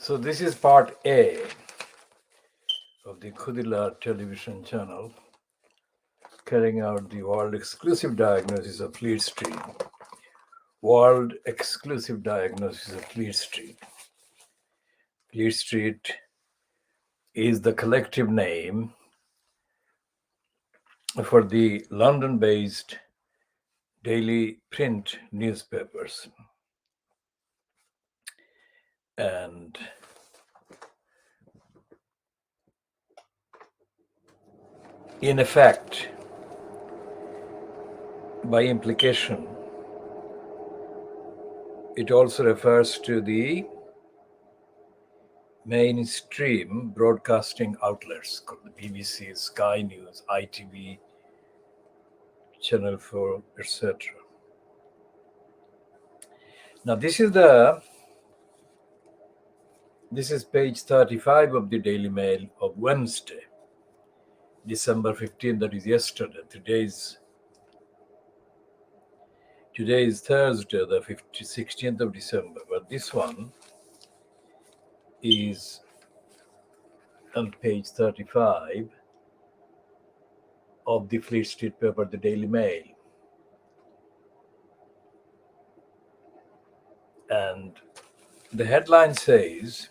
So this is part A of the KhoodeelaarTV television channel carrying out the world exclusive diagnosis of Fleet Street. World exclusive diagnosis of Fleet Street. Fleet Street is the collective name for the London-based daily print newspapers. And in effect, by implication, it also refers to the mainstream broadcasting outlets called the BBC, Sky News, ITV, Channel 4, etc. Now this is page 35 of the Daily Mail of Wednesday, December 15th, that is yesterday. Today is Thursday, the 16th of December, but this one is on page 35 of the Fleet Street paper, the Daily Mail. And the headline says,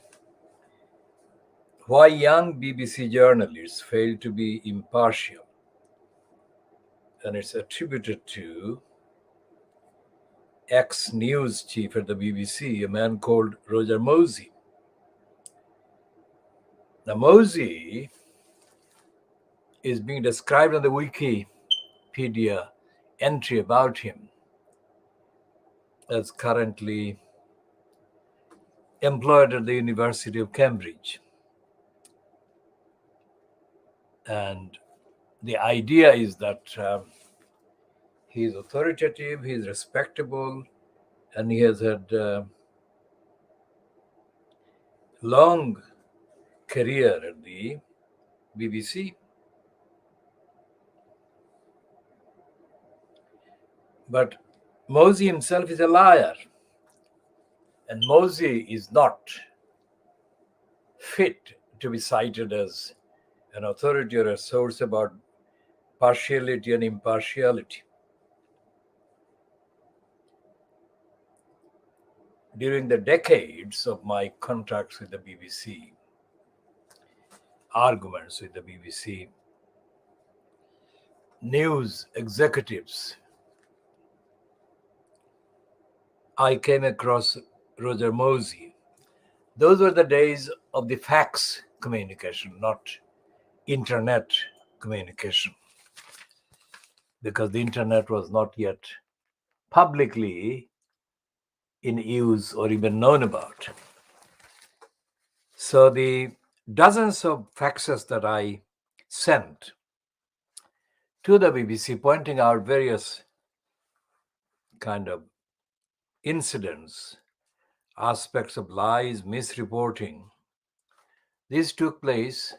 "Why young BBC journalists fail to be impartial." And it's attributed to ex-news chief at the BBC, a man called Roger Mosey. Now, Mosey is being described on the Wikipedia entry about him as currently employed at the University of Cambridge. And the idea is that he is authoritative, he is respectable, and he has had a long career at the BBC. But Mosey himself is a liar, and Mosey is not fit to be cited as an authority or a source about partiality and impartiality. During the decades of my contacts with the BBC, arguments with the BBC news executives, I came across Roger Mosey. Those were the days of the fax communication, not internet communication, because the internet was not yet publicly in use or even known about. So the dozens of faxes that I sent to the BBC pointing out various kind of incidents, aspects of lies, misreporting, this took place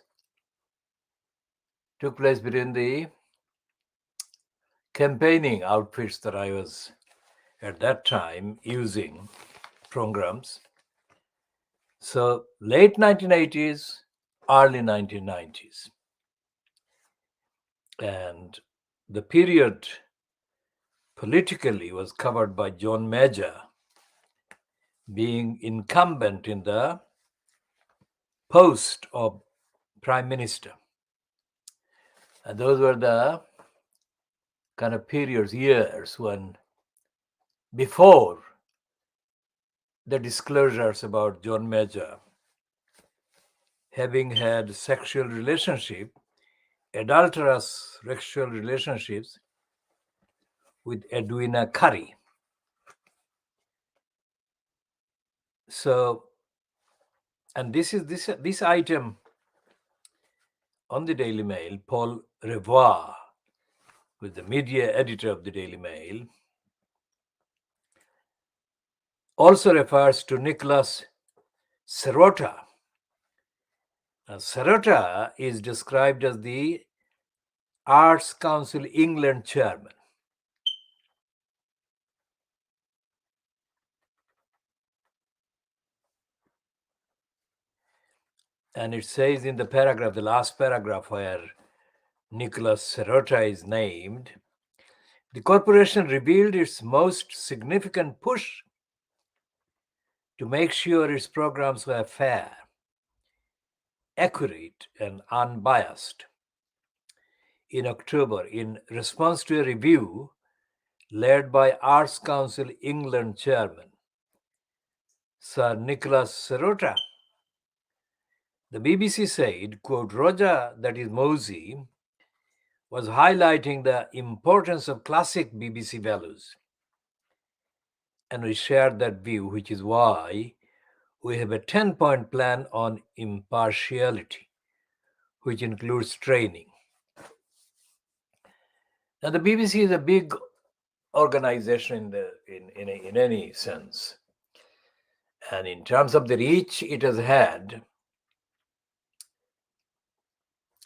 between the campaigning outfits that I was at that time using programs. So late 1980s, early 1990s. And the period politically was covered by John Major being incumbent in the post of Prime Minister. And those were the kind of years when, before the disclosures about John Major having had adulterous sexual relationships with Edwina Curry. So, and this item on the Daily Mail, Paul Revoix, who is the media editor of the Daily Mail, also refers to Nicholas Serota. Now, Serota is described as the Arts Council England chairman. And it says in the paragraph, the last paragraph where Nicholas Serota is named, the corporation revealed its most significant push to make sure its programs were fair, accurate, and unbiased. In October, in response to a review led by Arts Council England chairman Sir Nicholas Serota, the BBC said, quote, Roger, that is Mosey, was highlighting the importance of classic BBC values. And we shared that view, which is why we have a 10-point plan on impartiality, which includes training. Now, the BBC is a big organization in any sense. And in terms of the reach it has had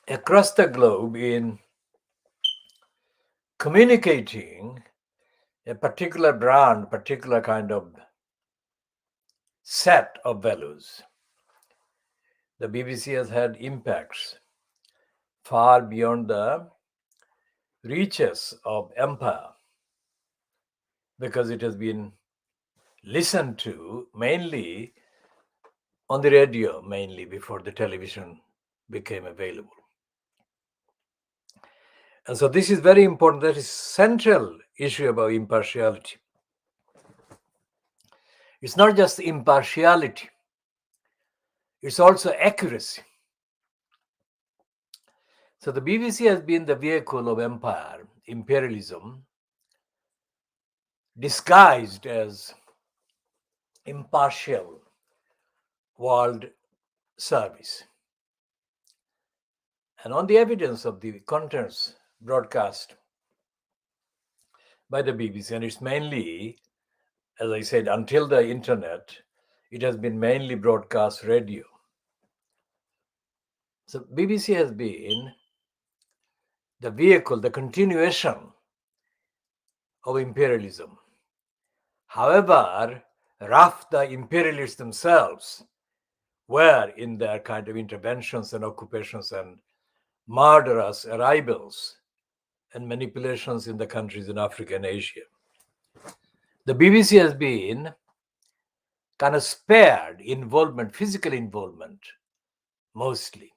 across the globe in communicating a particular brand, particular kind of set of values. The BBC has had impacts far beyond the reaches of empire because it has been listened to mainly on the radio, mainly before the television became available. And so this is very important. That is central issue about impartiality. It's not just impartiality, it's also accuracy. So the BBC has been the vehicle of empire, imperialism, disguised as impartial world service. And on the evidence of the contents broadcast by the BBC, and it's mainly, as I said, until the internet, it has been mainly broadcast radio. So BBC has been the vehicle, the continuation of imperialism. However rough the imperialists themselves were in their kind of interventions and occupations and murderous arrivals and manipulations in the countries in Africa and Asia, the BBC has been kind of spared involvement, physical involvement, mostly.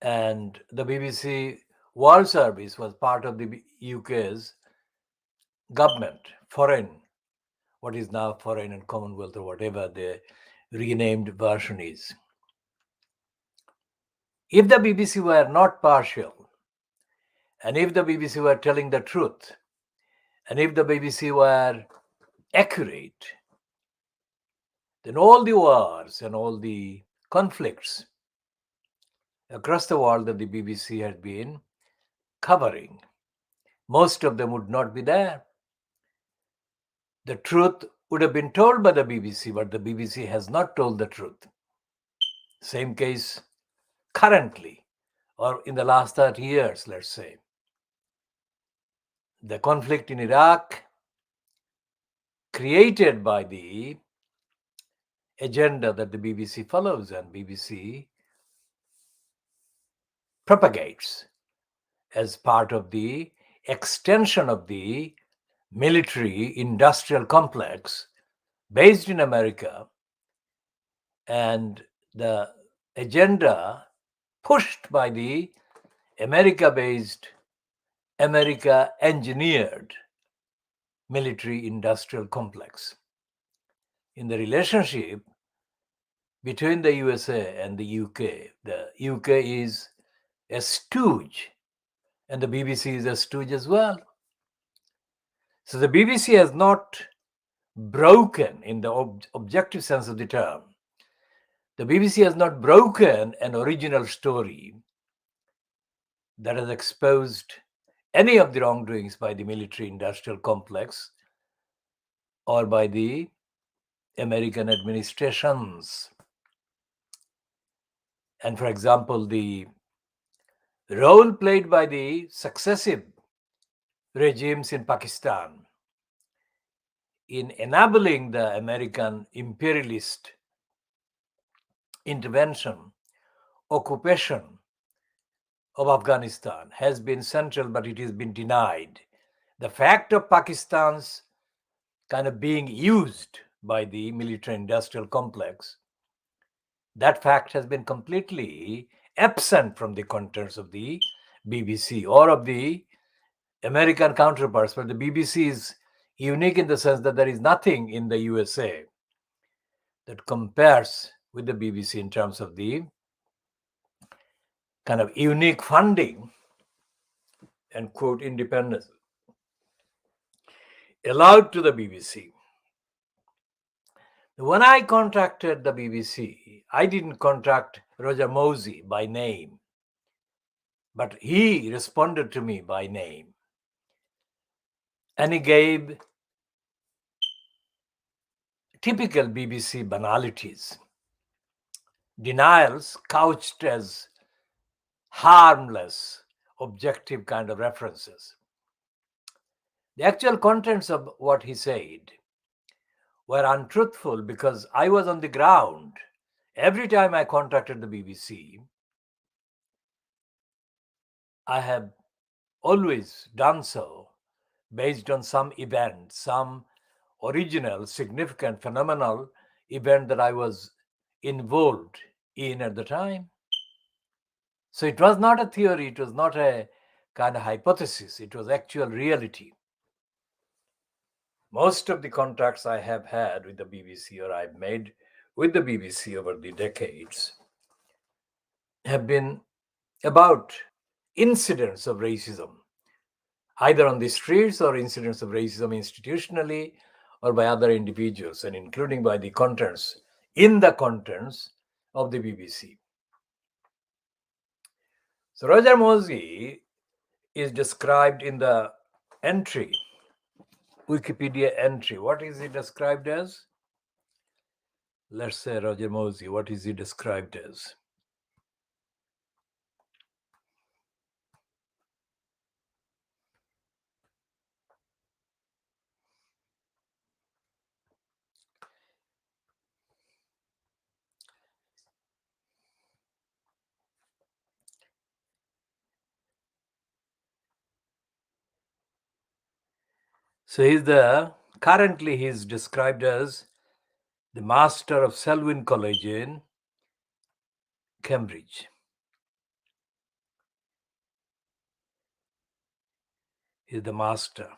And the BBC World Service was part of the UK's government, foreign, what is now Foreign and Commonwealth or whatever the renamed version is. If the BBC were not partial, and if the BBC were telling the truth, and if the BBC were accurate, then all the wars and all the conflicts across the world that the BBC had been covering, most of them would not be there. The truth would have been told by the BBC, but the BBC has not told the truth. Same case currently, or in the last 30 years, let's say. The conflict in Iraq, created by the agenda that the BBC follows and BBC propagates as part of the extension of the military industrial complex based in America, and the agenda pushed by the America-based, America-engineered military industrial complex. In the relationship between the USA and the UK is a stooge, and the BBC is a stooge as well. So the BBC has not broken, in the objective sense of the term, the BBC has not broken an original story that has exposed any of the wrongdoings by the military industrial complex or by the American administrations. And for example, the role played by the successive regimes in Pakistan in enabling the American imperialist intervention, occupation of Afghanistan has been central, but it has been denied. The fact of Pakistan's kind of being used by the military industrial complex, that fact has been completely absent from the contents of the BBC or of the American counterparts. But the BBC is unique in the sense that there is nothing in the USA that compares with the BBC in terms of the kind of unique funding and quote independence allowed to the BBC. When I contacted the BBC, I didn't contact Roger Mosey by name, but he responded to me by name. And he gave typical BBC banalities, denials couched as harmless, objective kind of references. The actual contents of what he said were untruthful because I was on the ground. Every time I contacted the BBC, I have always done so based on some event, some original, significant, phenomenal event that I was involved in at the time. So it was not a theory, it was not a kind of hypothesis, it was actual reality. Most of the contacts I have had with the BBC or I've made with the BBC over the decades have been about incidents of racism, either on the streets or incidents of racism institutionally or by other individuals, and including by the contents, in the contents of the BBC. So Roger Mosey is described in the entry, Wikipedia entry. What is he described as? Let's say Roger Mosey, what is he described as? So currently he's described as the master of Selwyn College in Cambridge. He's the master.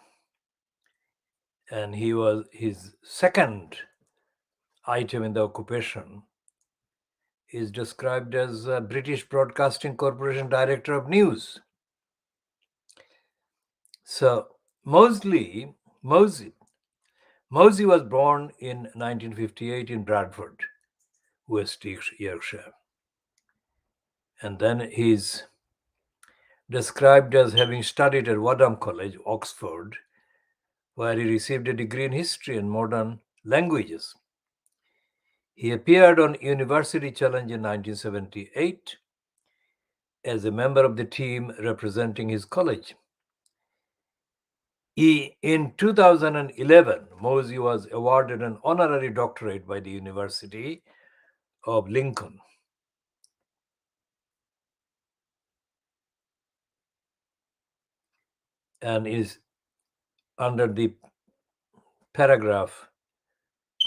And his second item in the occupation is described as British Broadcasting Corporation Director of News. So Mosey was born in 1958 in Bradford, West Yorkshire. And then he's described as having studied at Wadham College, Oxford, where he received a degree in history and modern languages. He appeared on University Challenge in 1978 as a member of the team representing his college. In 2011, Mosey was awarded an honorary doctorate by the University of Lincoln. And is under the paragraph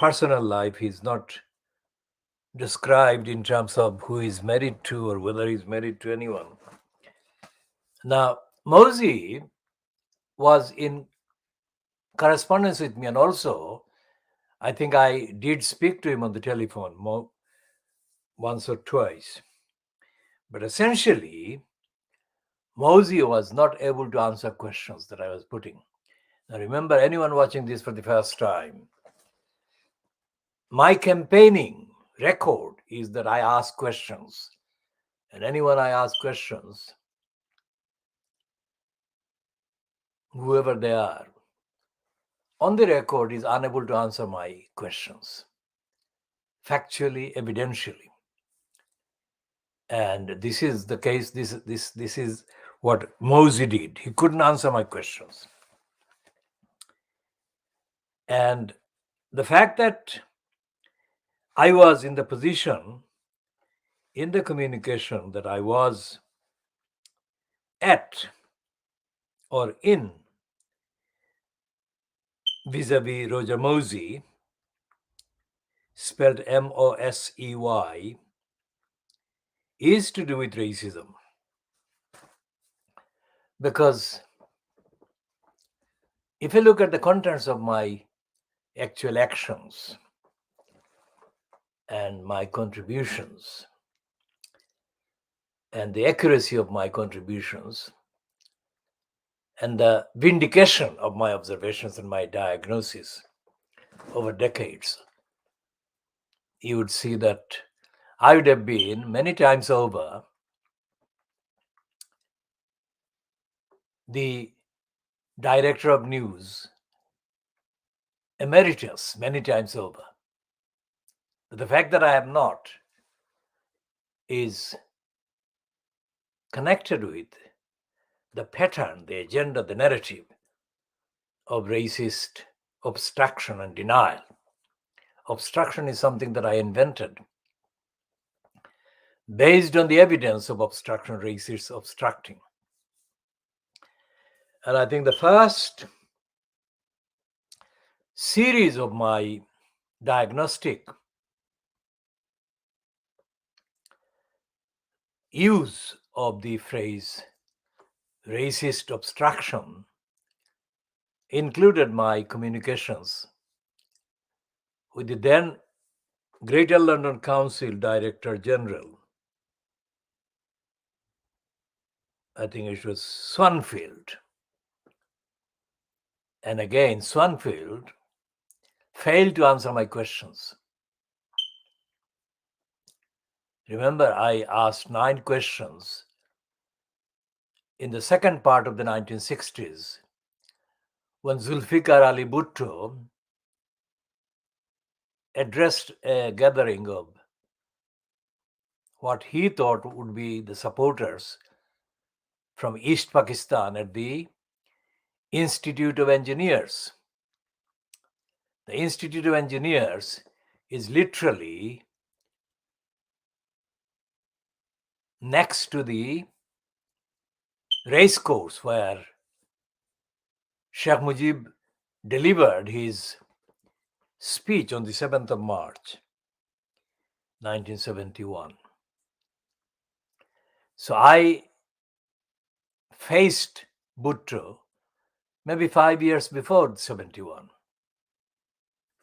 personal life, he's not described in terms of who he's married to or whether he's married to anyone. Now, Mosey was in correspondence with me, and also I think I did speak to him on the telephone once or twice. But essentially, Mosey was not able to answer questions that I was putting. Now remember, anyone watching this for the first time, my campaigning record is that I ask questions. And anyone I ask questions, whoever they are, on the record is unable to answer my questions, factually, evidentially. And this is the case, this is what Mosey did. He couldn't answer my questions. And the fact that I was in the position in the communication that I was at or in vis-a-vis Roger Mosey, spelled Mosey, is to do with racism. Because if you look at the contents of my actual actions and my contributions and the accuracy of my contributions and the vindication of my observations and my diagnosis over decades, you would see that I would have been many times over the director of news emeritus many times over. But the fact that I am not is connected with the pattern, the agenda, the narrative of racist obstruction and denial. Obstruction is something that I invented based on the evidence of obstruction, racists obstructing. And I think the first series of my diagnostic use of the phrase racist obstruction included my communications with the then Greater London Council Director General. I think it was Swanfield. And again, Swanfield failed to answer my questions. Remember, I asked 9 questions in the second part of the 1960s when Zulfikar Ali Bhutto addressed a gathering of what he thought would be the supporters from East Pakistan at the Institute of Engineers. The Institute of Engineers is literally next to the racecourse where Sheikh Mujib delivered his speech on the 7th of March, 1971. So I faced Bhutto maybe 5 years before 71,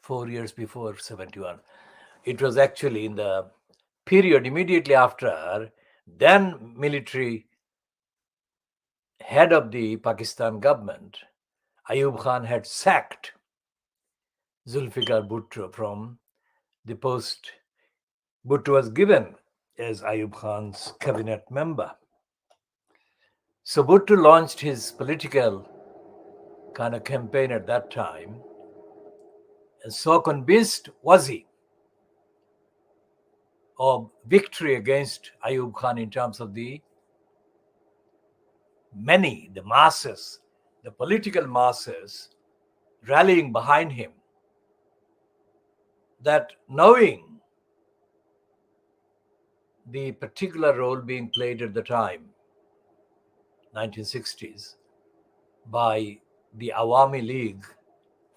4 years before 71. It was actually in the period immediately after then military head of the Pakistan government, Ayub Khan, had sacked Zulfikar Bhutto from the post Bhutto was given as Ayub Khan's cabinet member. So Bhutto launched his political kind of campaign at that time, and so convinced was he of victory against Ayub Khan in terms of the many, the masses, the political masses rallying behind him, that knowing the particular role being played at the time, 1960s, by the Awami League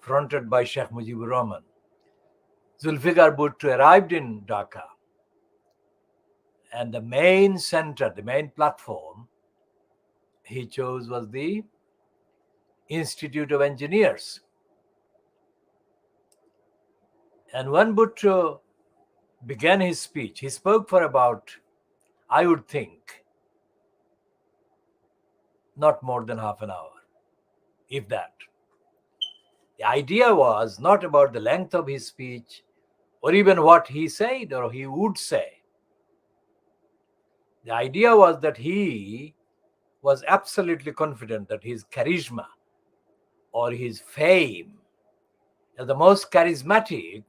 fronted by Sheikh Mujibur Rahman, Zulfikar Bhutto arrived in Dhaka, and the main center, the main platform he chose was the Institute of Engineers. And when Bhutto began his speech, he spoke for about, I would think, not more than half an hour, if that. The idea was not about the length of his speech or even what he said or he would say. The idea was that he was absolutely confident that his charisma or his fame as the most charismatic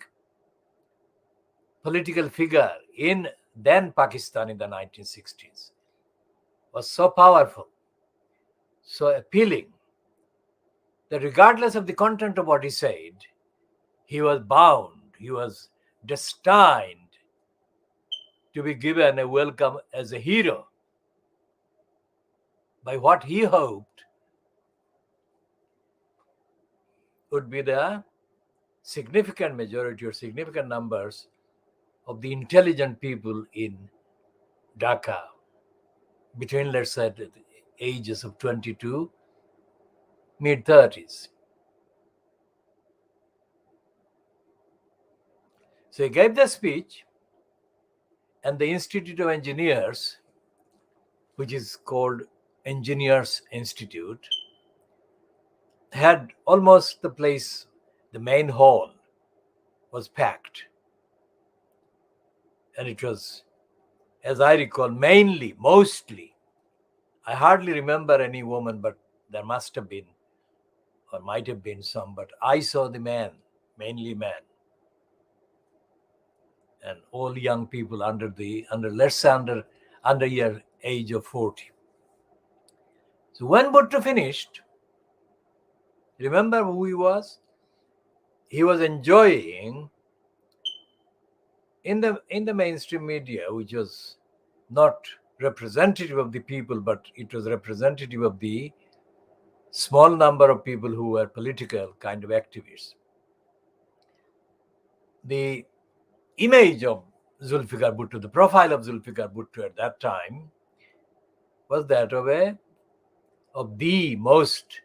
political figure in then Pakistan in the 1960s was so powerful, so appealing, that regardless of the content of what he said, he was bound, he was destined to be given a welcome as a hero by what he hoped would be the significant majority or significant numbers of the intelligent people in Dhaka between, let's say, the ages of 22, mid-30s. So he gave the speech, and the Institute of Engineers, which is called Engineers Institute, had almost the place, the main hall was packed. And it was, as I recall, mostly, I hardly remember any woman, but there must have been, or might have been some, but I saw the man, mainly men, and all young people under your age of 40. So when Bhutto finished, remember who he was? He was enjoying in the mainstream media, which was not representative of the people, but it was representative of the small number of people who were political kind of activists. The image of Zulfikar Bhutto, the profile of Zulfikar Bhutto at that time was that of the most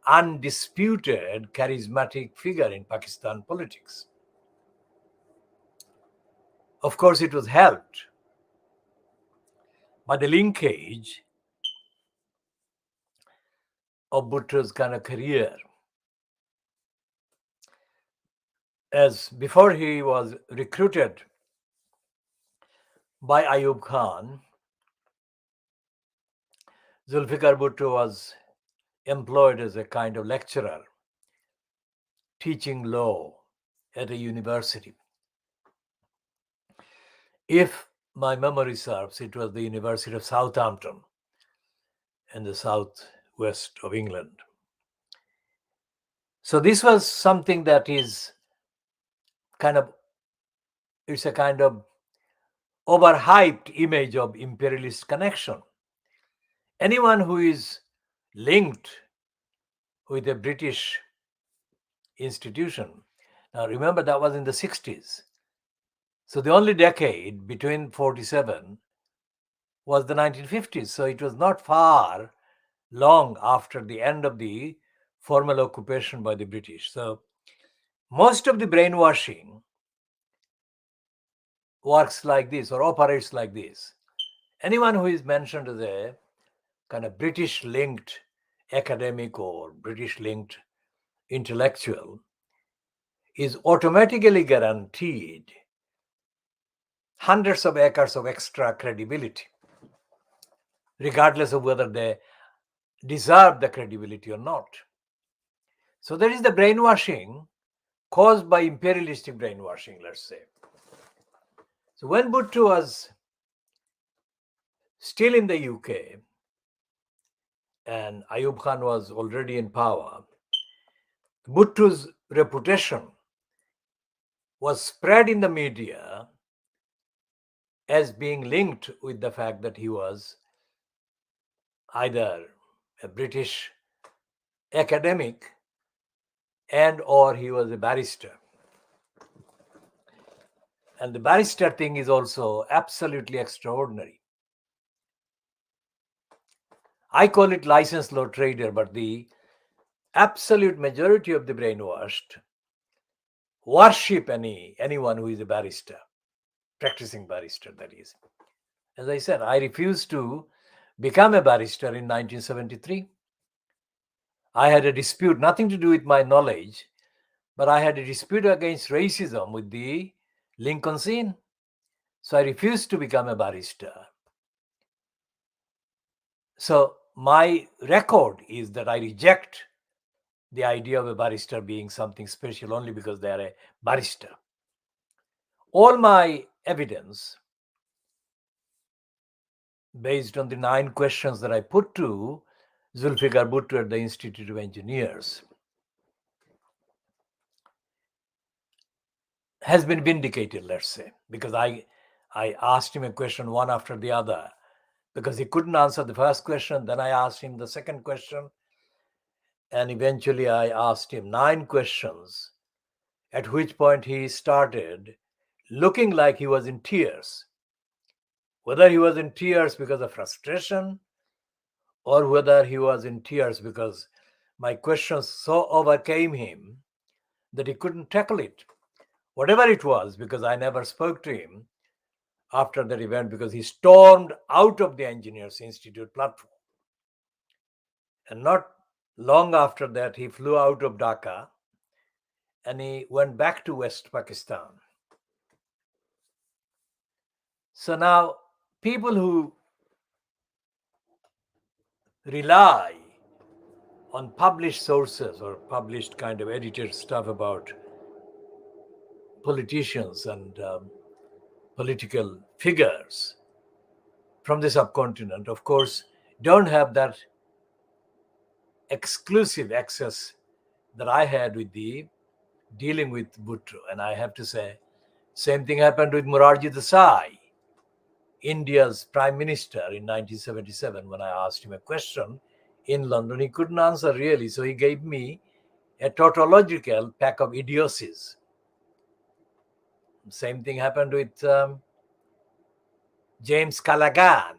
undisputed charismatic figure in Pakistan politics. Of course, it was helped by the linkage of Bhutto's kind of career. As before he was recruited by Ayub Khan, Zulfikar Bhutto was employed as a kind of lecturer, teaching law at a university. If my memory serves, it was the University of Southampton in the southwest of England. So this was something that is it's a kind of overhyped image of imperialist connection. Anyone who is linked with a British institution, now remember that was in the 60s. So the only decade between 47 was the 1950s. So it was not far long after the end of the formal occupation by the British. So most of the brainwashing works like this or operates like this. Anyone who is mentioned as a kind of British-linked academic or British-linked intellectual is automatically guaranteed hundreds of acres of extra credibility, regardless of whether they deserve the credibility or not. So there is the brainwashing caused by imperialistic brainwashing, let's say. So when Bhutto was still in the UK and Ayub Khan was already in power, Bhutto's reputation was spread in the media as being linked with the fact that he was either a British academic and or he was a barrister. And the barrister thing is also absolutely extraordinary. I call it licensed law trader, but the absolute majority of the brainwashed worship anyone who is a barrister, practicing barrister, that is. As I said, I refused to become a barrister in 1973. I had a dispute, nothing to do with my knowledge, but I had a dispute against racism with the Lincoln's Inn. So I refused to become a barrister. So my record is that I reject the idea of a barrister being something special only because they are a barrister. All my evidence, based on the 9 questions that I put to Zulfikar Bhutto at the Institute of Engineers, has been vindicated, let's say, because I asked him a question one after the other because he couldn't answer the first question. Then I asked him the second question. And eventually I asked him 9 questions, at which point he started looking like he was in tears. Whether he was in tears because of frustration or whether he was in tears because my questions so overcame him that he couldn't tackle it. Whatever it was, because I never spoke to him after that event because he stormed out of the Engineers Institute platform. And not long after that, he flew out of Dhaka and he went back to West Pakistan. So now people who rely on published sources or published kind of edited stuff about politicians and political figures from the subcontinent, of course, don't have that exclusive access that I had with the dealing with Bhutto. And I have to say, same thing happened with Morarji Desai, India's prime minister in 1977. When I asked him a question in London, he couldn't answer really. So he gave me a tautological pack of idiocies. Same thing happened with James Callaghan,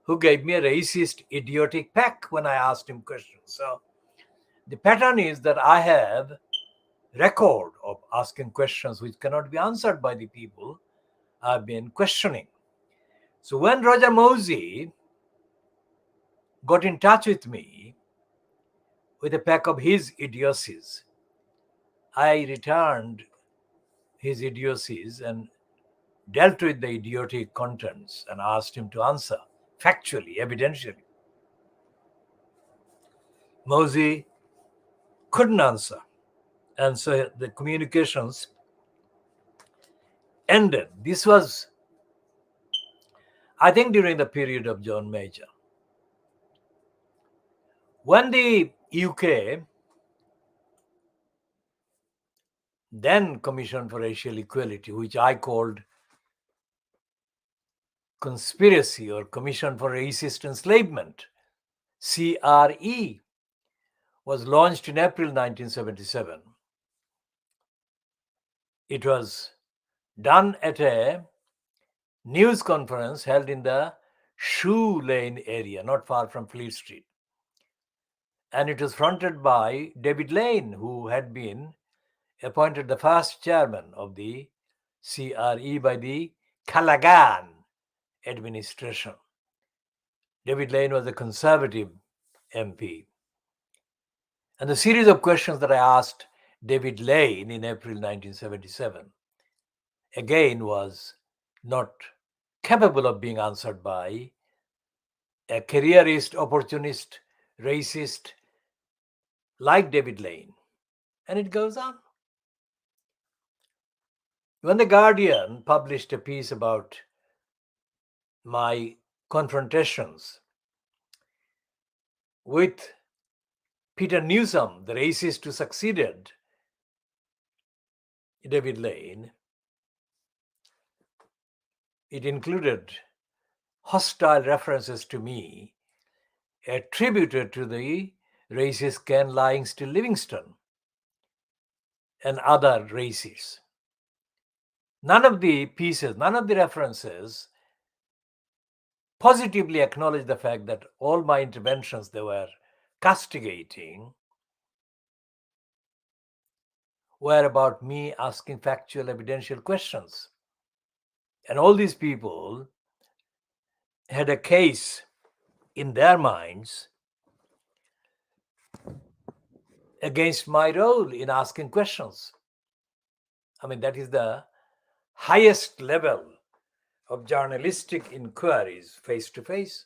who gave me a racist, idiotic pack when I asked him questions. So the pattern is that I have record of asking questions which cannot be answered by the people I've been questioning. So when Roger Mosey got in touch with me with a pack of his idiocies, I returned his idiocies and dealt with the idiotic contents and asked him to answer factually, evidentially. Mosey couldn't answer. And so the communications ended. This was, I think, during the period of John Major. When the UK then Commission for Racial Equality, which I called Conspiracy or Commission for Racist Enslavement, CRE, was launched in April 1977. It was done at a news conference held in the Shoe Lane area, not far from Fleet Street. And it was fronted by David Lane, who had been appointed the first chairman of the CRE by the Callaghan administration. David Lane was a conservative MP. And the series of questions that I asked David Lane in April 1977 again was not capable of being answered by a careerist, opportunist, racist like David Lane. And it goes on. When The Guardian published a piece about my confrontations with Peter Newsom, the racist who succeeded David Lane, it included hostile references to me attributed to the racist Ken Livingston Livingston and other racists. None of the pieces, none of the references positively acknowledge the fact that all my interventions they were castigating were about me asking factual, evidential questions. And all these people had a case in their minds against my role in asking questions. I mean, that is the highest level of journalistic inquiries face to face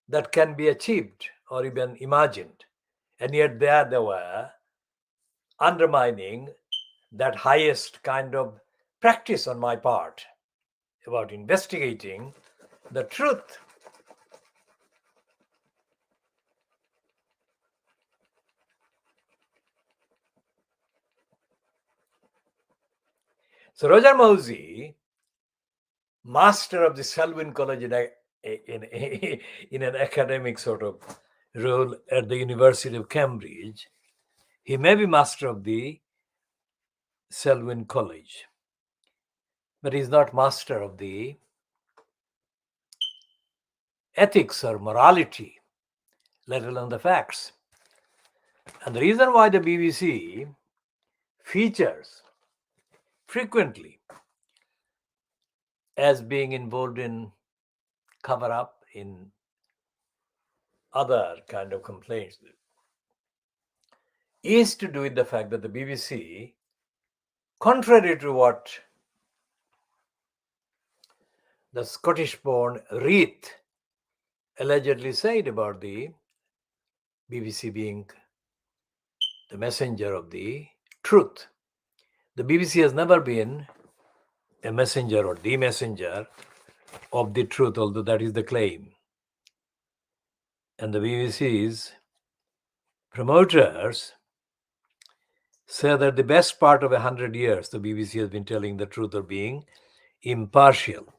that can be achieved or even imagined. And yet there they were undermining that highest kind of practice on my part about investigating the truth. So Roger Mosey master of the Selwyn College in, in an academic sort of role at the University of Cambridge. He may be master of the Selwyn College, but he's not master of the ethics or morality, let alone the facts. And the reason why the BBC features frequently as being involved in cover up, in other kind of complaints, is to do with the fact that the BBC, contrary to what the Scottish-born Reith allegedly said about the BBC being the messenger of the truth, the BBC has never been a messenger or the messenger of the truth, although that is the claim. And the BBC's promoters say that the best part of 100 years, the BBC has been telling the truth or being impartial.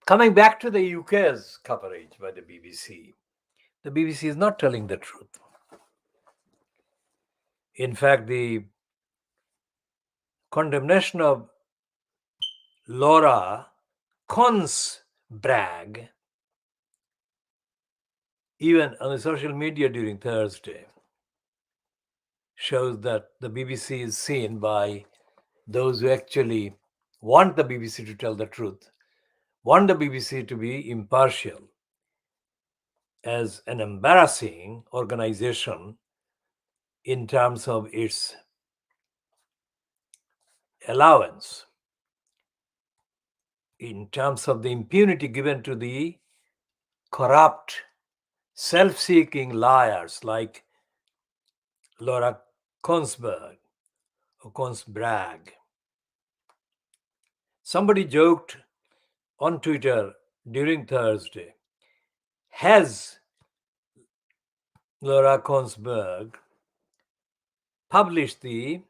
Coming back to the UK's coverage by the BBC is not telling the truth. In fact, the condemnation of Laura Consbragg, even on the social media during Thursday, shows that the BBC is seen by those who actually want the BBC to tell the truth, want the BBC to be impartial, as an embarrassing organization in terms of its allowance, in terms of the impunity given to the corrupt, self-seeking liars like Laura Consberg or Consbragg. Somebody joked on Twitter during Thursday, has Laura Consberg published the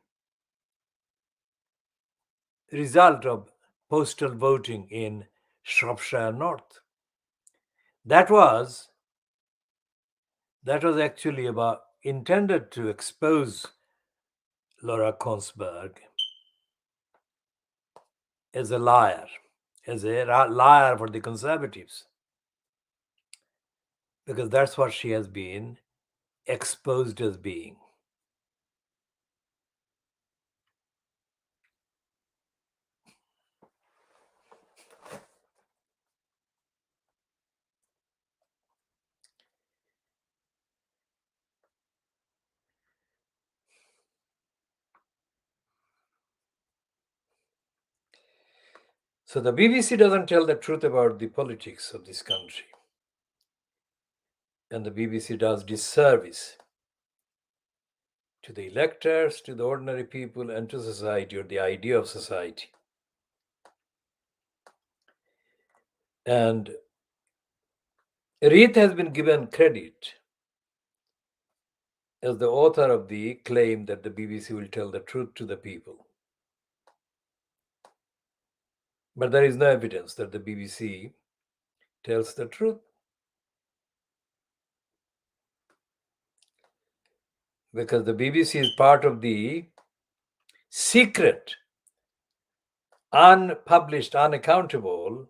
result of postal voting in Shropshire North? That was actually about intended to expose Laura Consberg as a liar, for the Conservatives, because that's what she has been exposed as being. So the BBC doesn't tell the truth about the politics of this country. And the BBC does disservice to the electors, to the ordinary people, and to society, or the idea of society. And Reith has been given credit as the author of the claim that the BBC will tell the truth to the people. But there is no evidence that the BBC tells the truth, because the BBC is part of the secret, unpublished, unaccountable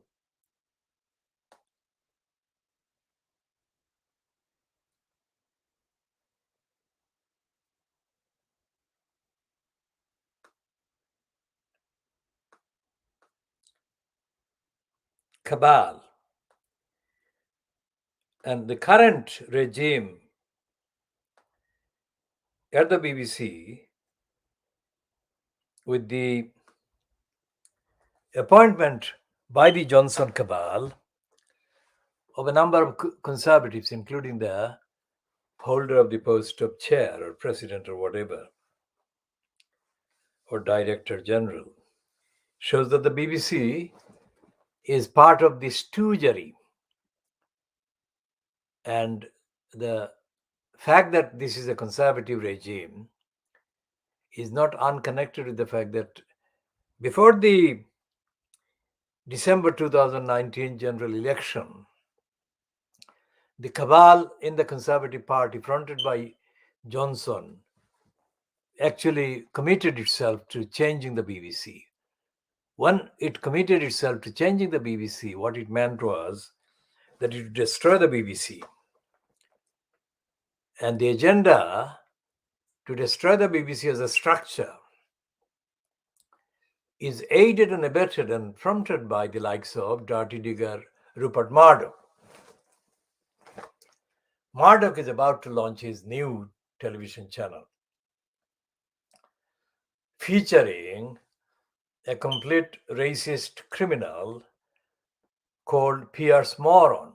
cabal. And the current regime at the BBC, with the appointment by the Johnson cabal of a number of Conservatives, including the holder of the post of chair or president or whatever, or director general, shows that the BBC is part of the stoogery. And the fact that this is a conservative regime is not unconnected with the fact that before the December 2019 general election, the cabal in the Conservative Party, fronted by Johnson, actually committed itself to changing the BBC. When it committed itself to changing the BBC, what it meant was that it would destroy the BBC. And the agenda to destroy the BBC as a structure is aided and abetted and fronted by the likes of Dirty Digger Rupert Murdoch. Murdoch is about to launch his new television channel featuring a complete racist criminal called Pierce Moron.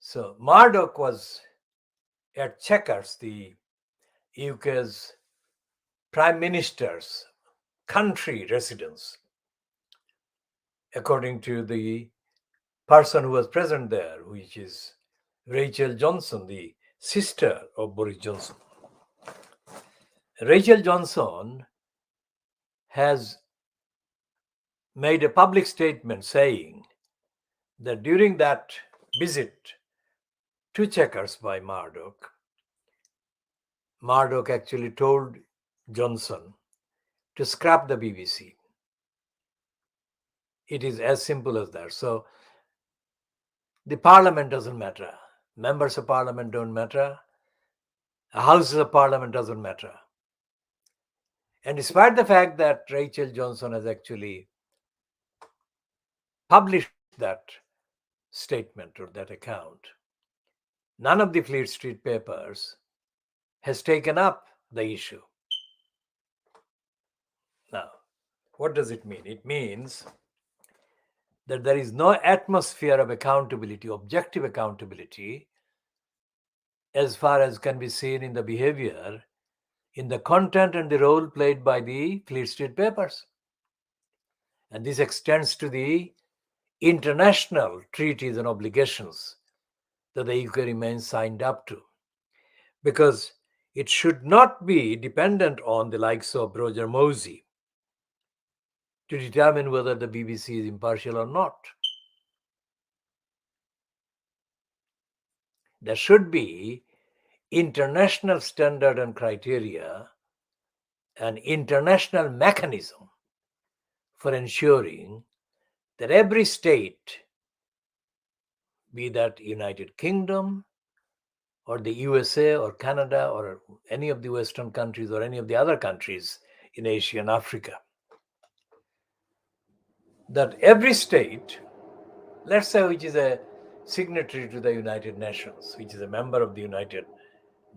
So Murdoch was at Chequers, the UK's Prime Minister's country residence, according to the person who was present there, which is Rachel Johnson, the sister of Boris Johnson. Rachel Johnson has made a public statement saying that during that visit to Chequers by Murdoch, Murdoch actually told Johnson to scrap the BBC. It is as simple as that. So the parliament doesn't matter. Members of parliament don't matter. Houses of parliament doesn't matter. And despite the fact that Rachel Johnson has actually published that statement or that account, none of the Fleet Street papers has taken up the issue. Now, what does it mean? It means that there is no atmosphere of accountability, objective accountability, as far as can be seen in the behavior, in the content and the role played by the Fleet Street papers. And this extends to the international treaties and obligations that the UK remains signed up to. Because it should not be dependent on the likes of Roger Mosey to determine whether the BBC is impartial or not. There should be international standard and criteria, an international mechanism for ensuring that every state, be that United Kingdom or the USA or Canada or any of the Western countries or any of the other countries in Asia and Africa, that every state, let's say which is a signatory to the United Nations, which is a member of the United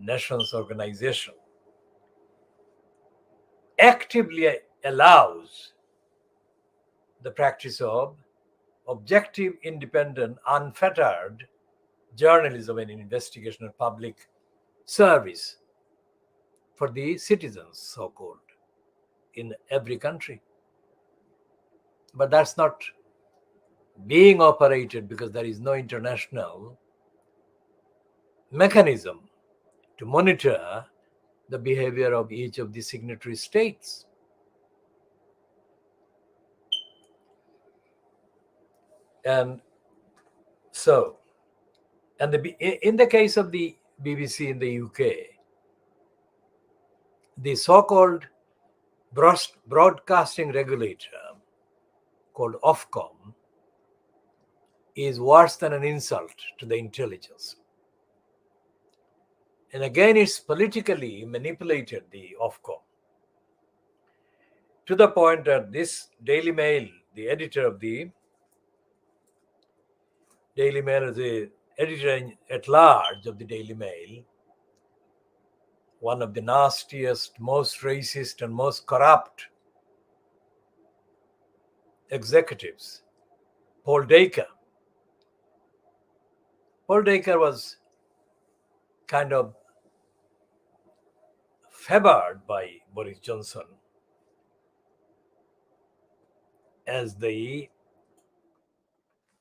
Nations organization, actively allows the practice of objective, independent, unfettered journalism and investigation and public service for the citizens, so-called, in every country. But that's not being operated because there is no international mechanism to monitor the behavior of each of the signatory states. And so, and in the case of the BBC in the UK, the so-called broadcasting regulator called Ofcom is worse than an insult to the intelligence. And again, it's politically manipulated, the Ofcom, to the point that this Daily Mail, the editor of the Daily Mail, the editor at large of the Daily Mail, one of the nastiest, most racist, and most corrupt executives, Paul Dacre. Paul Dacre was kind of favored by Boris Johnson as the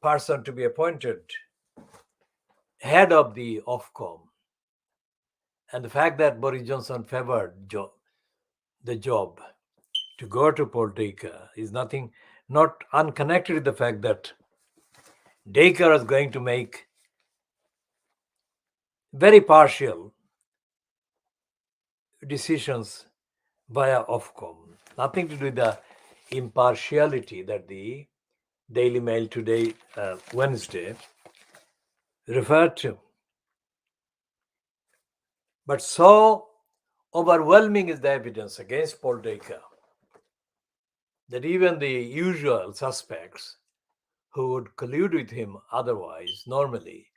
person to be appointed head of the Ofcom. And the fact that Boris Johnson favored the job to go to Paul Dacre is nothing not unconnected with the fact that Dacre was going to make very partial decisions via Ofcom. Nothing to do with the impartiality that the Daily Mail today, Wednesday, referred to. But so overwhelming is the evidence against Paul Dacre that even the usual suspects who would collude with him otherwise, normally,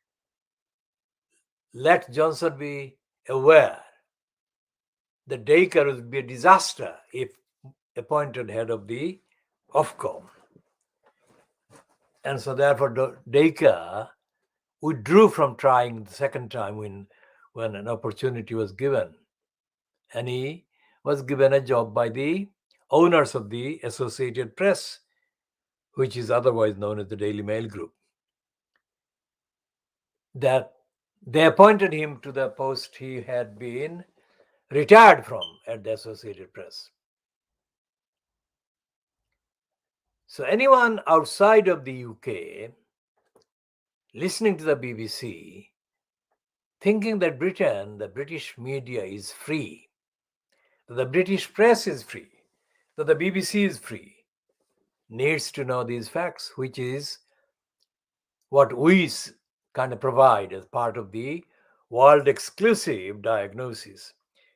let Johnson be aware that Dacre would be a disaster if appointed head of the Ofcom. And so therefore Dacre withdrew from trying the second time when an opportunity was given. And he was given a job by the owners of the Associated Press, which is otherwise known as the Daily Mail Group. That they appointed him to the post he had been retired from at the Associated Press. So anyone outside of the UK listening to the BBC, thinking that Britain, the British media is free, that the British press is free, that the BBC is free, needs to know these facts, which is what we kind of provide as part of the world exclusive diagnosis.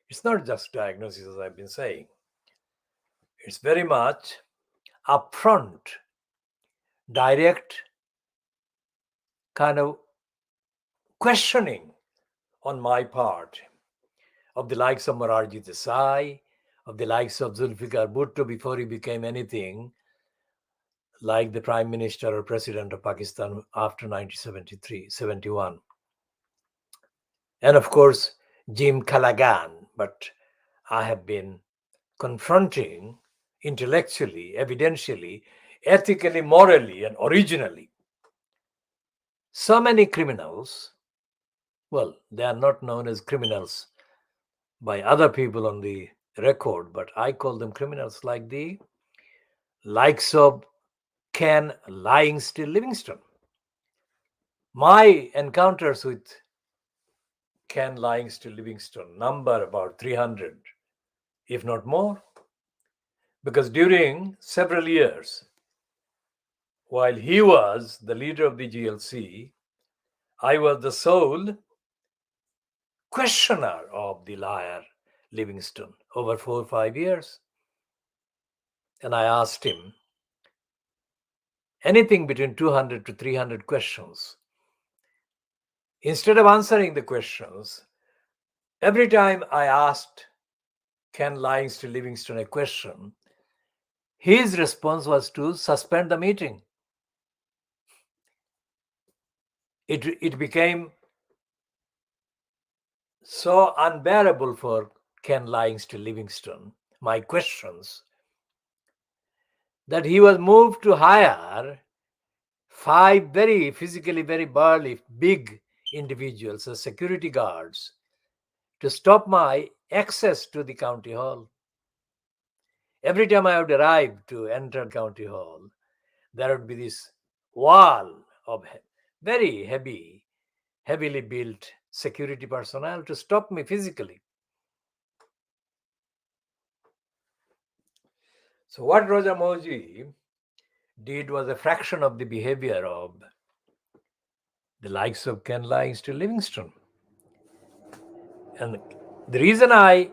It's not just diagnosis, as I've been saying. It's very much upfront, direct kind of questioning on my part of the likes of Morarji Desai, of the likes of Zulfikar Bhutto before he became anything like the Prime Minister or President of Pakistan after 1971. And of course, Jim Callaghan. But I have been confronting intellectually, evidentially, ethically, morally, and originally so many criminals. Well, they are not known as criminals by other people on the record, but I call them criminals, like the likes of Ken Lying Still Livingstone. My encounters with Ken Lying Still Livingstone number about 300, if not more, because during several years, while he was the leader of the GLC, I was the sole questioner of the liar Livingstone over 4 or 5 years. And I asked him anything between 200 to 300 questions. Instead of answering the questions, every time I asked Ken Lying Still Livingstone a question, his response was to suspend the meeting. It became so unbearable for Ken Lying Still Livingstone, my questions, that he was moved to hire 5 very physically very burly, big individuals as security guards to stop my access to the county hall. Every time I would arrive to enter county hall, there would be this wall of very heavily built security personnel to stop me physically. So what Roger Moji did was a fraction of the behavior of the likes of Ken Lying Still Livingstone. And the reason I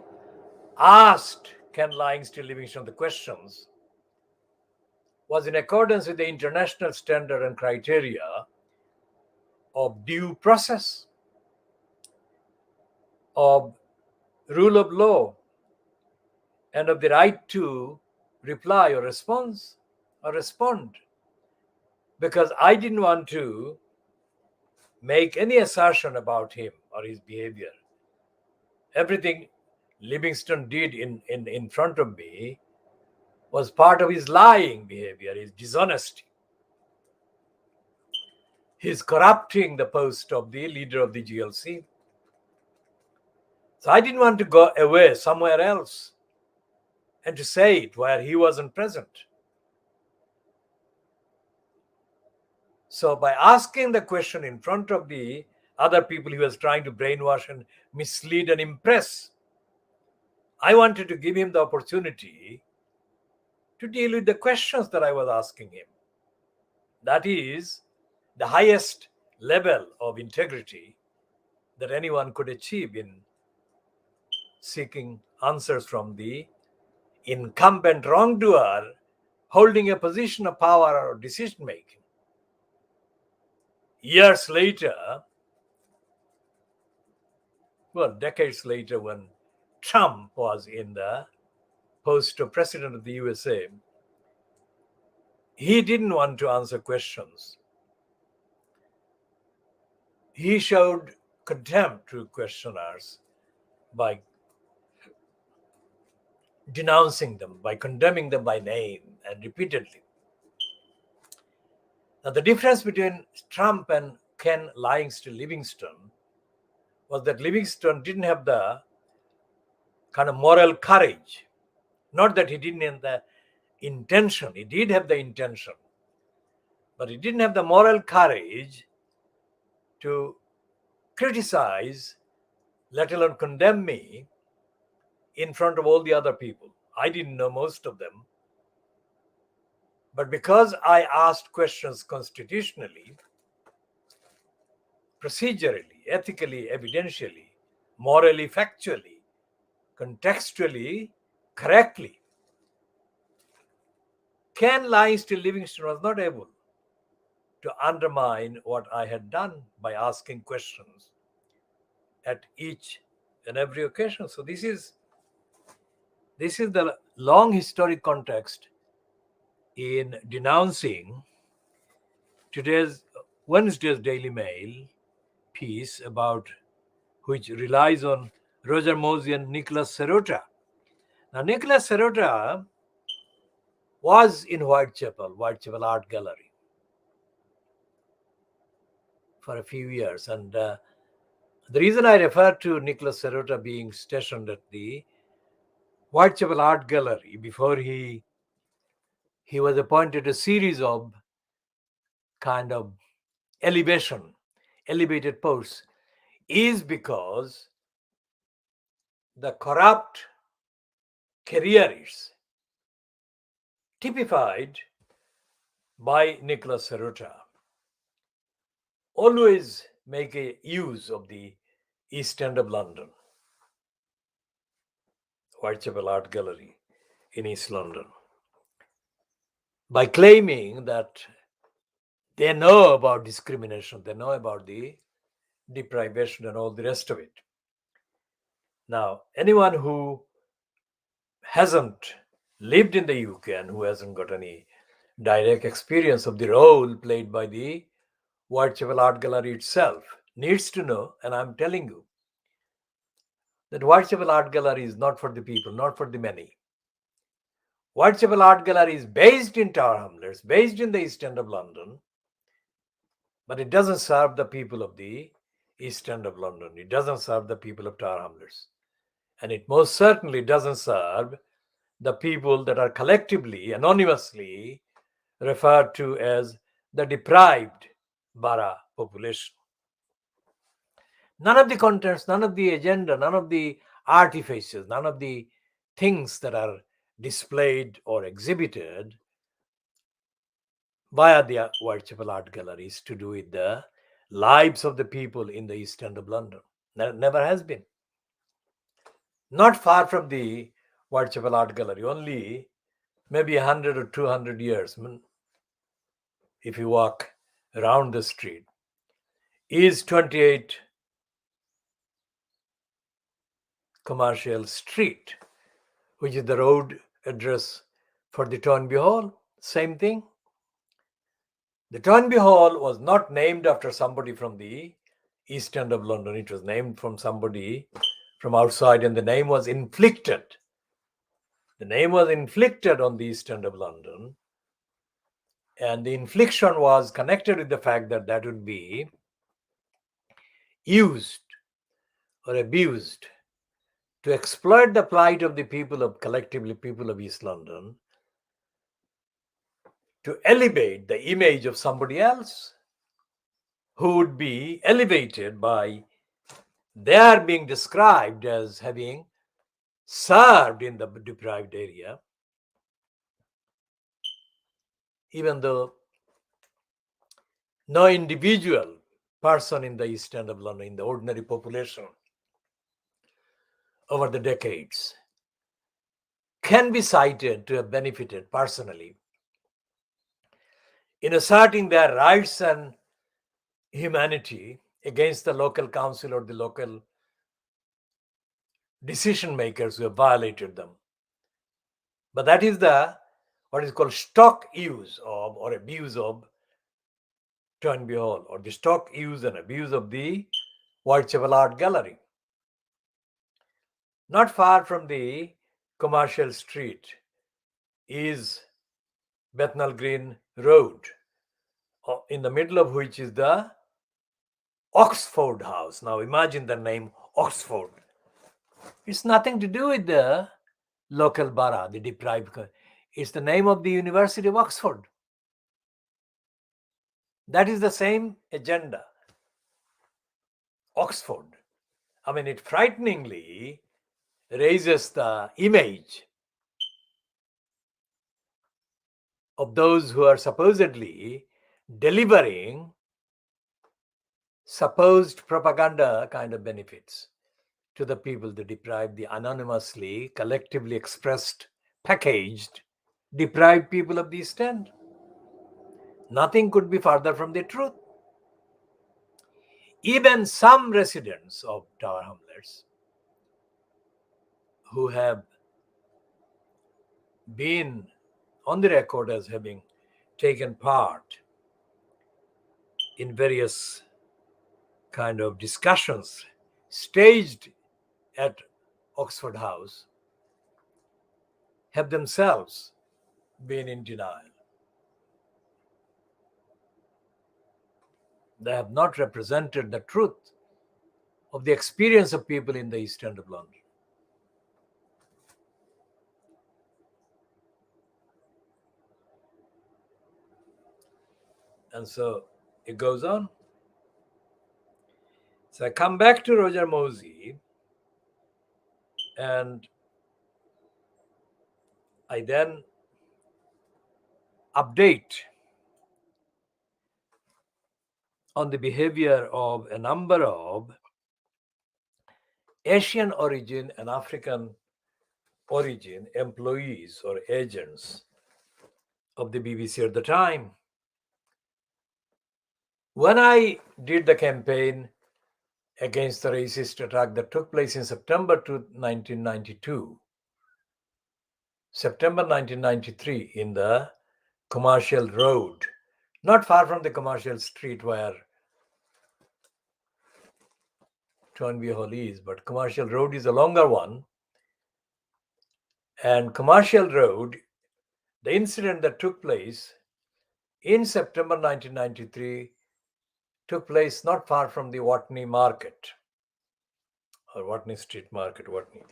asked Ken Lying Still Livingstone the questions was in accordance with the international standard and criteria of due process, of rule of law, and of the right to reply or respond. Because I didn't want to make any assertion about him or his behavior. Everything Livingstone did in front of me was part of his lying behavior, his dishonesty, his corrupting the post of the leader of the GLC. So I didn't want to go away somewhere else and to say it where he wasn't present. So by asking the question in front of the other people he was trying to brainwash and mislead and impress, I wanted to give him the opportunity to deal with the questions that I was asking him. That is the highest level of integrity that anyone could achieve in seeking answers from the incumbent wrongdoer holding a position of power or decision making. Years later, well, decades later, when Trump was in the post of president of the USA, he didn't want to answer questions. He showed contempt to questioners by denouncing them, by condemning them by name and repeatedly. Now, the difference between Trump and Ken Livingston was that Livingston didn't have the kind of moral courage. Not that he didn't have the intention, he did have the intention, but he didn't have the moral courage to criticize, let alone condemn me in front of all the other people. I didn't know most of them. But because I asked questions constitutionally, procedurally, ethically, evidentially, morally, factually, contextually, correctly, Ken Livingston was not able to undermine what I had done by asking questions at each and every occasion. So this is the long historic context in denouncing today's Wednesday's Daily Mail piece about which relies on Roger Mosey and Nicholas Serota. Now, Nicholas Serota was in Whitechapel Art Gallery for a few years. And the reason I refer to Nicholas Serota being stationed at the Whitechapel Art Gallery before he was appointed a series of kind of elevated posts is because the corrupt couriers typified by Nicholas Serota always make a use of the East End of London, Whitechapel Art Gallery in East London, by claiming that they know about discrimination, they know about the deprivation and all the rest of it. Now, anyone who hasn't lived in the UK and who hasn't got any direct experience of the role played by the Whitechapel Art Gallery itself needs to know, and I'm telling you, that Whitechapel Art Gallery is not for the people, not for the many. Whitechapel Art Gallery is based in Tower Hamlets, based in the East End of London, but it doesn't serve the people of the East End of London. It doesn't serve the people of Tower Hamlets. And it most certainly doesn't serve the people that are collectively, anonymously referred to as the deprived Bara population. None of the contents, none of the agenda, none of the artifices, none of the things that are displayed or exhibited via the Whitechapel Art Galleries to do with the lives of the people in the East End of London. Never has been. Not far from the Whitechapel Art Gallery, only maybe 100 or 200 years, if you walk around the street, is 28 Commercial Street, which is the road address for the Toynbee Hall. Same thing. The Toynbee Hall was not named after somebody from the East End of London. It was named from somebody from outside, and the name was inflicted. The name was inflicted on the East End of London, and the infliction was connected with the fact that that would be used or abused to exploit the plight of the people of East London, to elevate the image of somebody else, who would be elevated by their being described as having served in the deprived area, even though no individual person in the East End of London, in the ordinary population, over the decades, can be cited to have benefited personally in asserting their rights and humanity against the local council or the local decision makers who have violated them. But that is the what is called stock use of or abuse of Toynbee Hall, or the stock use and abuse of the Whitechapel Art Gallery. Not far from the Commercial Street is Bethnal Green Road, in the middle of which is the Oxford House. Now imagine the name Oxford. It's nothing to do with the local borough, the deprived. It's the name of the University of Oxford. That is the same agenda. Oxford. I mean, it frighteningly raises the image of those who are supposedly delivering supposed propaganda kind of benefits to the people, the deprived, the anonymously, collectively expressed, packaged, deprived people of the East End. Nothing could be further from the truth. Even some residents of Tower Hamlets who have been on the record as having taken part in various kind of discussions staged at Oxford House have themselves been in denial. They have not represented the truth of the experience of people in the East End of London. And so it goes on. So I come back to Roger Mosey, and I then update on the behavior of a number of Asian origin and African origin employees or agents of the BBC at the time. When I did the campaign against the racist attack that took place in September 1992, September 1993, in the Commercial Road, not far from the Commercial Street where Toynbee Hall is, but Commercial Road is a longer one. And Commercial Road, the incident that took place in September 1993 took place not far from the Watney Market, or Watney Street Market, Watney,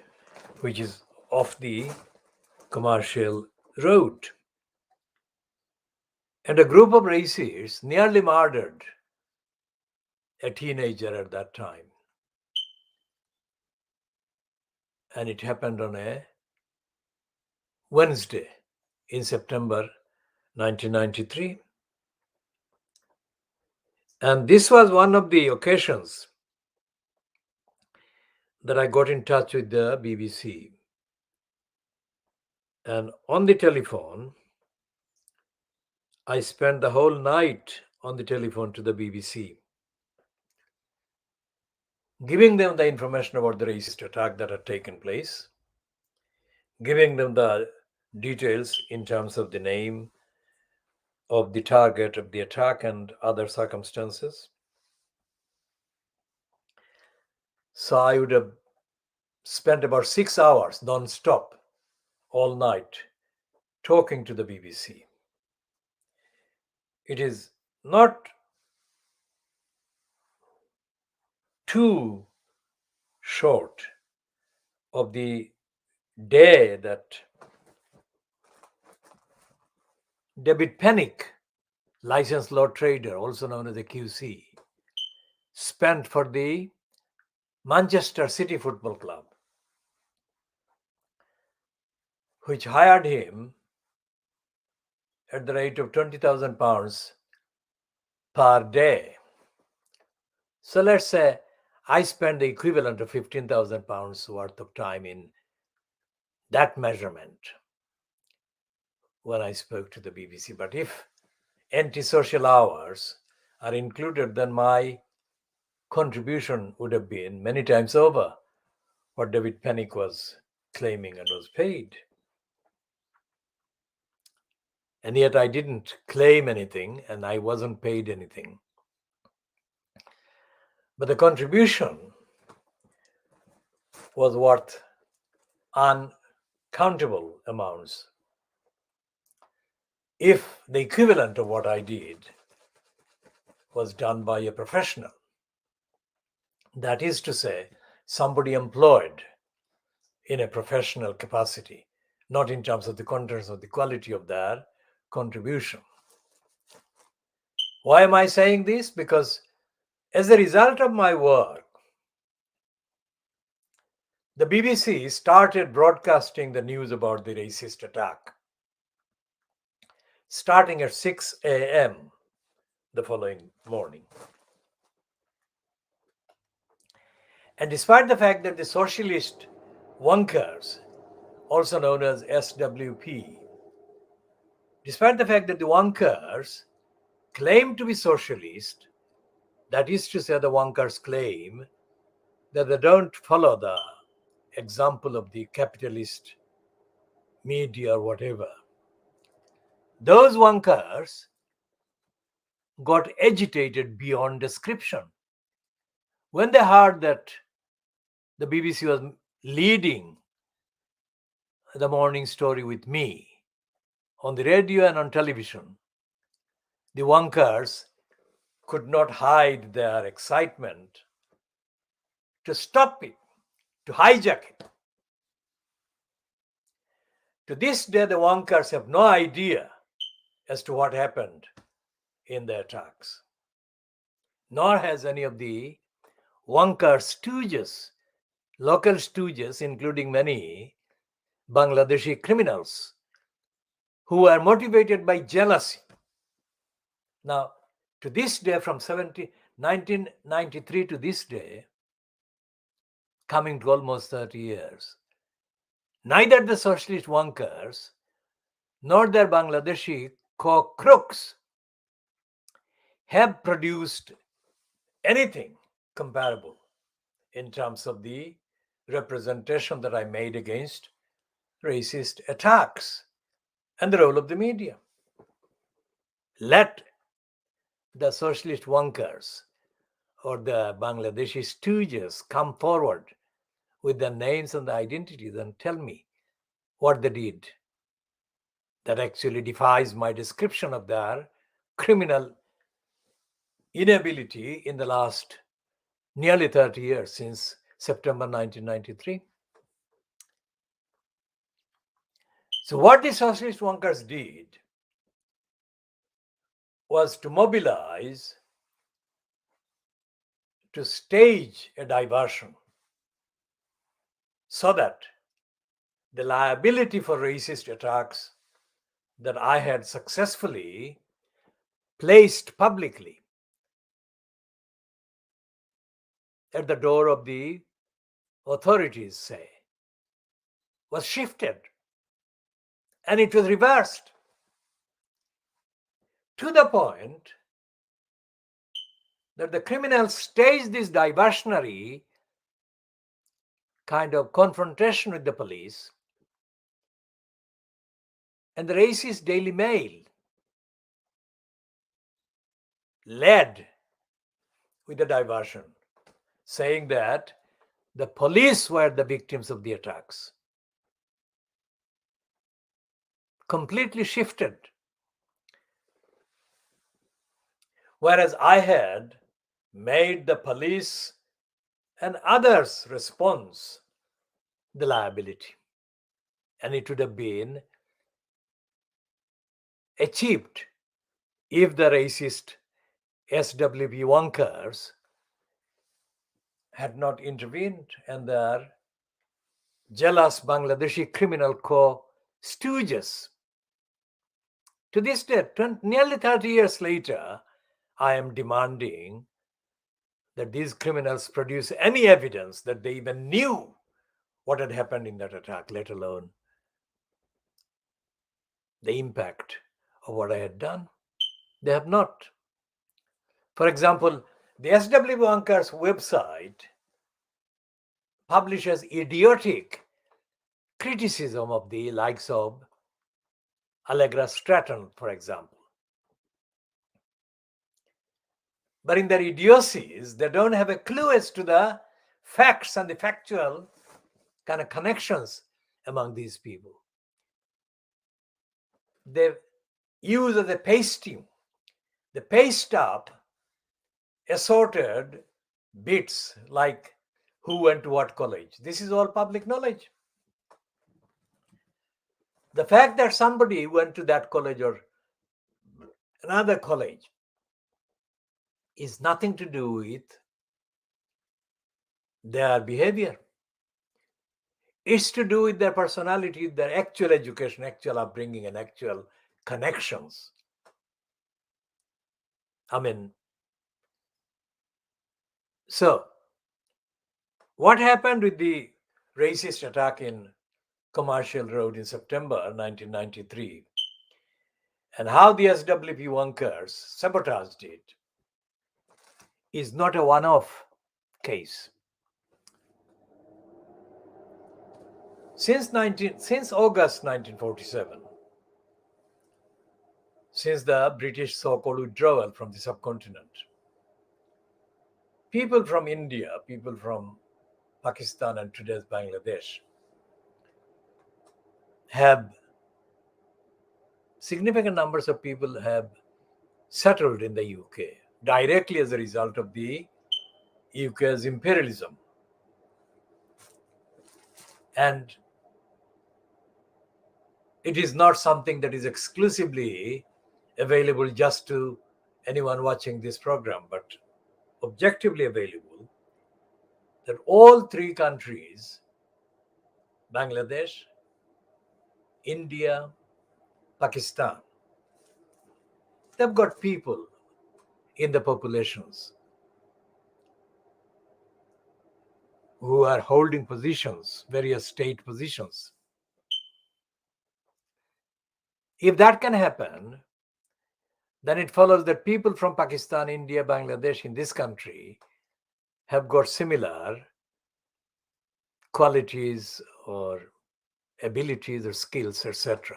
which is off the Commercial Road. And a group of racists nearly murdered a teenager at that time. And it happened on a Wednesday in September 1993. And this was one of the occasions that I got in touch with the BBC. And on the telephone, I spent the whole night on the telephone to the BBC, giving them the information about the racist attack that had taken place, giving them the details in terms of the name of the target of the attack and other circumstances. So I would have spent about 6 hours non-stop all night talking to the BBC. It is not too short of the day that David Pennick, licensed law trader, also known as a QC, spent for the Manchester City Football Club, which hired him at the rate of £20,000 per day. So let's say I spent the equivalent of £15,000 worth of time in that measurement when I spoke to the BBC. But if antisocial hours are included, then my contribution would have been many times over what David Pennick was claiming and was paid. And yet I didn't claim anything and I wasn't paid anything. But the contribution was worth uncountable amounts. If the equivalent of what I did was done by a professional, that is to say, somebody employed in a professional capacity, not in terms of the contents or the quality of their contribution. Why am I saying this? Because as a result of my work, the BBC started broadcasting the news about the racist attack, starting at 6 a.m. the following morning. And despite the fact that the socialist wonkers, also known as SWP, despite the fact that the wonkers claim to be socialist, that is to say, the wonkers claim that they don't follow the example of the capitalist media or whatever, those wonkers got agitated beyond description when they heard that the BBC was leading the morning story with me on the radio and on television. The wonkers could not hide their excitement to stop it, to hijack it. To this day, the wonkers have no idea as to what happened in the attacks, nor has any of the wonker stooges, local stooges, including many Bangladeshi criminals who were motivated by jealousy. Now, to this day, from 1993 to this day, coming to almost 30 years, neither the socialist wonkers nor their Bangladeshi crooks have produced anything comparable in terms of the representation that I made against racist attacks and the role of the media. Let the socialist wonkers or the Bangladeshi stooges come forward with their names and the identities and tell me what they did that actually defies my description of their criminal inability in the last nearly 30 years, since September 1993. So what the socialist wonkers did was to mobilize, to stage a diversion so that the liability for racist attacks that I had successfully placed publicly at the door of the authorities, say, was shifted, and it was reversed to the point that the criminals staged this diversionary kind of confrontation with the police, and the racist Daily Mail led with the diversion, saying that the police were the victims of the attacks. Completely shifted. Whereas I had made the police and others' response the liability. And it would have been achieved if the racist SWP wonkers had not intervened, and their jealous Bangladeshi criminal co-stooges. To this day, nearly 30 years later, I am demanding that these criminals produce any evidence that they even knew what had happened in that attack, let alone the impact of what I had done. They have not. For example, the SW Ankar's website publishes idiotic criticism of the likes of Allegra Stratton, for example. But in their idiocies, they don't have a clue as to the facts and the factual kind of connections among these people. They use as a pasting. They paste up assorted bits like who went to what college. This is all public knowledge. The fact that somebody went to that college or another college is nothing to do with their behavior. It's to do with their personality, their actual education, actual upbringing, and actual connections. I mean, so what happened with the racist attack in Commercial Road in September 1993 and how the SWP workers sabotaged it is not a one-off case. Since August 1947, since the British so-called withdrawal from the subcontinent, people from India, people from Pakistan and today's Bangladesh have significant numbers of people have settled in the UK directly as a result of the UK's imperialism. And it is not something that is exclusively available just to anyone watching this program, but objectively available, that all three countries, Bangladesh, India, Pakistan, they've got people in the populations who are holding positions, various state positions. If that can happen, then it follows that people from Pakistan, India, Bangladesh in this country have got similar qualities or abilities or skills, etc.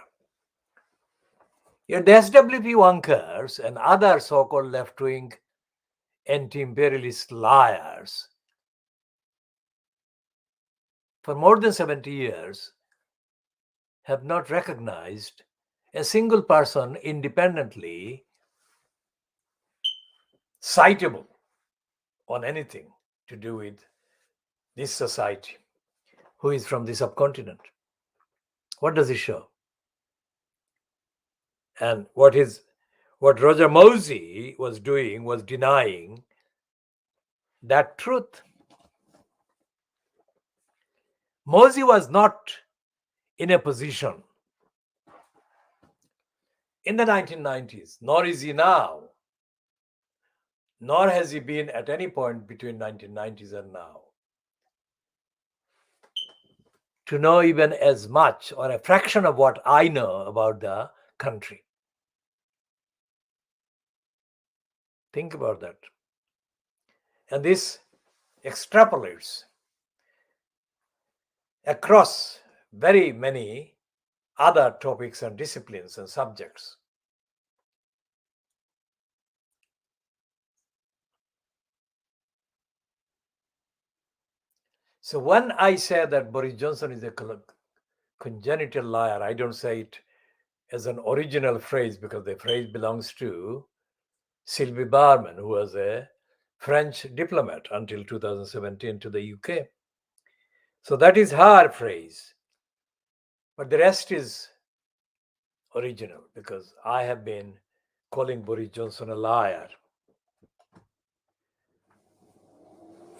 Yet the SWP workers and other so-called left-wing anti-imperialist liars for more than 70 years have not recognized a single person independently citable on anything to do with this society who is from the subcontinent. What does it show? And what Roger Mosey was doing was denying that truth. Mosey was not in a position in the 1990s, nor is he now, nor has he been at any point between 1990s and now, to know even as much or a fraction of what I know about the country. Think about that. And this extrapolates across very many other topics and disciplines and subjects. So when I say that Boris Johnson is a congenital liar, I don't say it as an original phrase because the phrase belongs to Sylvie Bermann, who was a French diplomat until 2017 to the UK. So that is her phrase. But the rest is original because I have been calling Boris Johnson a liar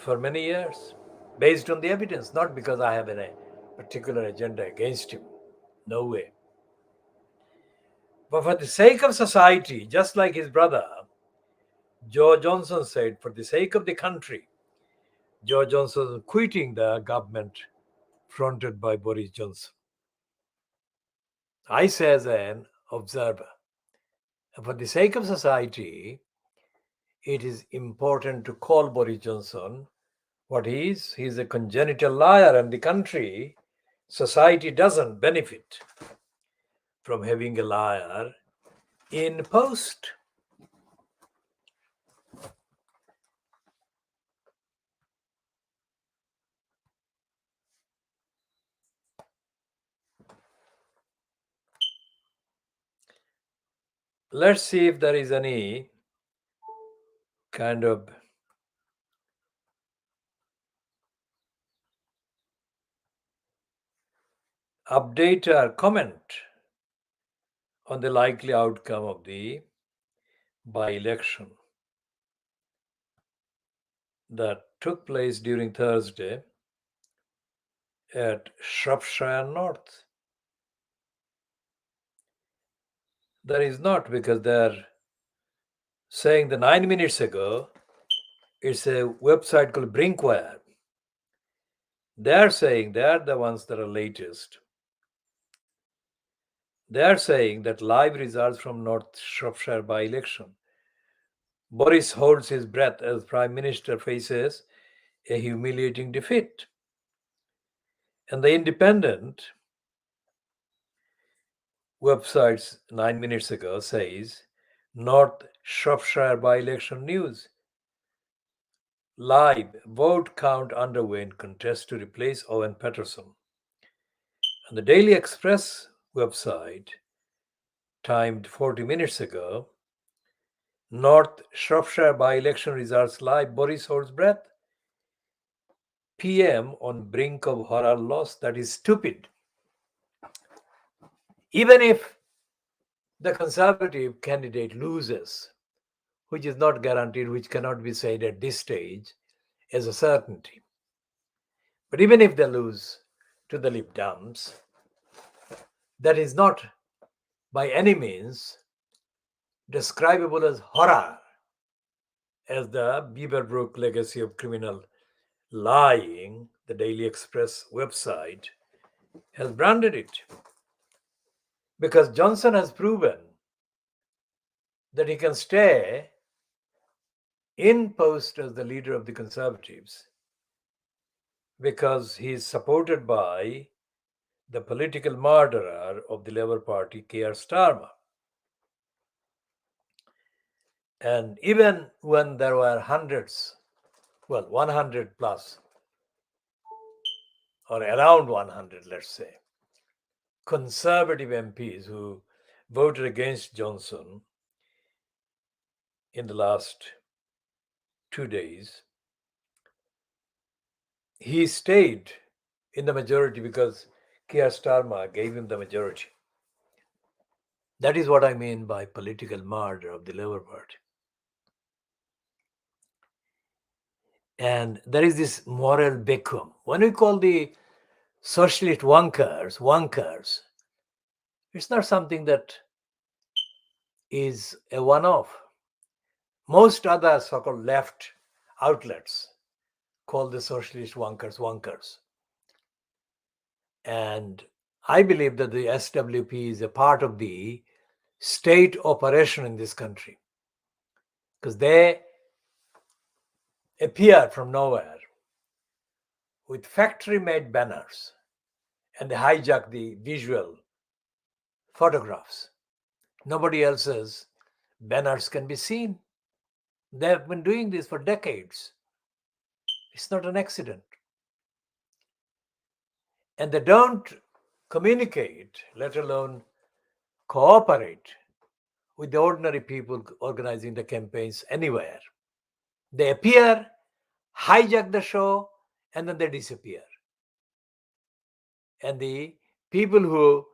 for many years, based on the evidence, not because I have a particular agenda against him. No way. But for the sake of society, just like his brother, Joe Johnson said, for the sake of the country, Joe Johnson quitting the government fronted by Boris Johnson. I say as an observer, for the sake of society, it is important to call Boris Johnson what he is. He is a congenital liar, and the country, society doesn't benefit from having a liar in post. Let's see if there is any kind of update or comment on the likely outcome of the by-election that took place during Thursday at Shropshire North. There is not, because they're saying the 9 minutes ago, it's a website called Brinkwire. They're saying they're the ones that are latest. They're saying that live results from North Shropshire by-election. Boris holds his breath as Prime Minister faces a humiliating defeat. And the Independent websites 9 minutes ago says North Shropshire by-election news. Live vote count underway in contest to replace Owen Paterson. And the Daily Express website timed 40 minutes ago, North Shropshire by-election results live, Boris holds breath. PM on brink of horror loss. That is stupid. Even if the Conservative candidate loses, which is not guaranteed, which cannot be said at this stage as a certainty. But even if they lose to the Lib Dems, that is not by any means describable as horror, as the Beaverbrook legacy of criminal lying, the Daily Express website, has branded it. Because Johnson has proven that he can stay in post as the leader of the Conservatives because he is supported by the political murderer of the Labour Party, Keir Starmer. And even when there were hundreds, 100 plus, or around 100, let's say, Conservative MPs who voted against Johnson in the last 2 days, he stayed in the majority because Keir Starmer gave him the majority. That is what I mean by political murder of the Labour Party. And there is this moral vacuum. When we call the socialist wonkers, it's not something that is a one-off. Most other so-called left outlets call the socialist wonkers. And I believe that the SWP is a part of the state operation in this country because they appear from nowhere with factory-made banners and they hijack the visual photographs. Nobody else's banners can be seen. They have been doing this for decades. It's not an accident. And they don't communicate, let alone cooperate with the ordinary people organizing the campaigns anywhere. They appear, hijack the show, and then they disappear. And the people who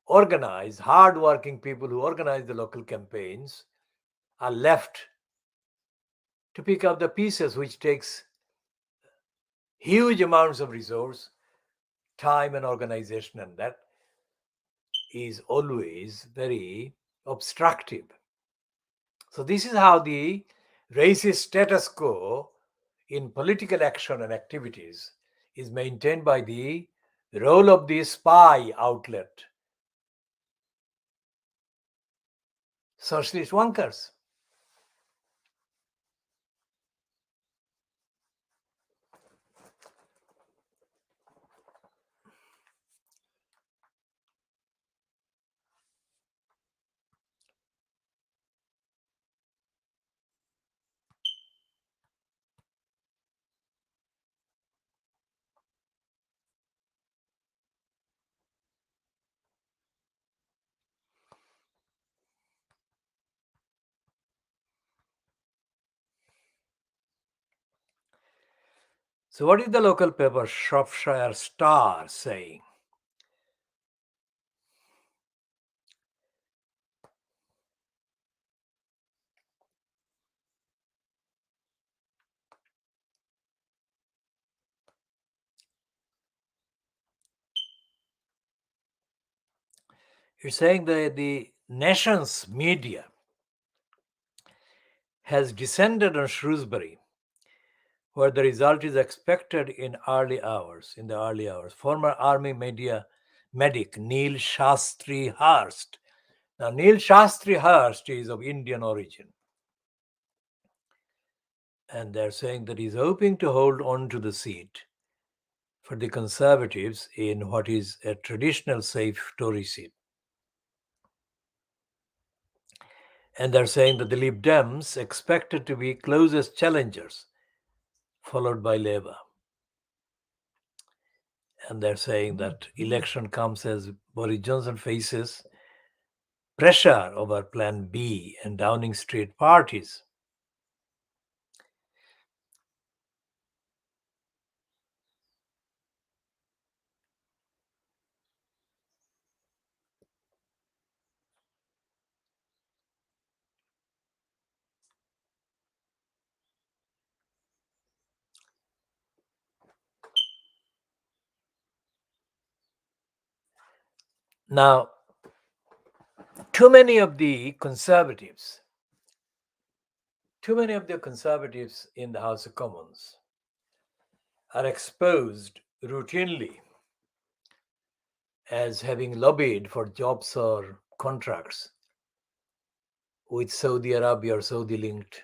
organize, hard-working people who organize the local campaigns are left to pick up the pieces, which takes huge amounts of resource, time, and organization, and that is always very obstructive. So this is how the racist status quo in political action and activities is maintained by the role of the spy outlet, socialist wonkers. So what is the local paper Shropshire Star saying? It's saying that the nation's media has descended on Shrewsbury, where the result is expected in the early hours. Former army medic Neil Shastri Hurst. Now, Neil Shastri Hurst is of Indian origin. And they're saying that he's hoping to hold on to the seat for the Conservatives in what is a traditional safe Tory seat. And they're saying that the Lib Dems expected to be closest challengers, followed by Labour. And they're saying that election comes as Boris Johnson faces pressure over Plan B and Downing Street parties. Now, too many of the conservatives in the House of Commons are exposed routinely as having lobbied for jobs or contracts with Saudi Arabia or Saudi-linked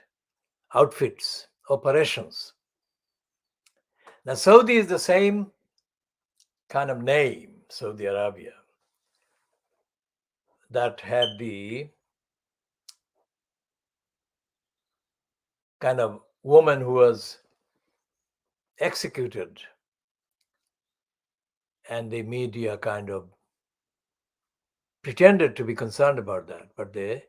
outfits, operations. Now, Saudi is the same kind of name, Saudi Arabia, that had the kind of woman who was executed, and the media kind of pretended to be concerned about that. But the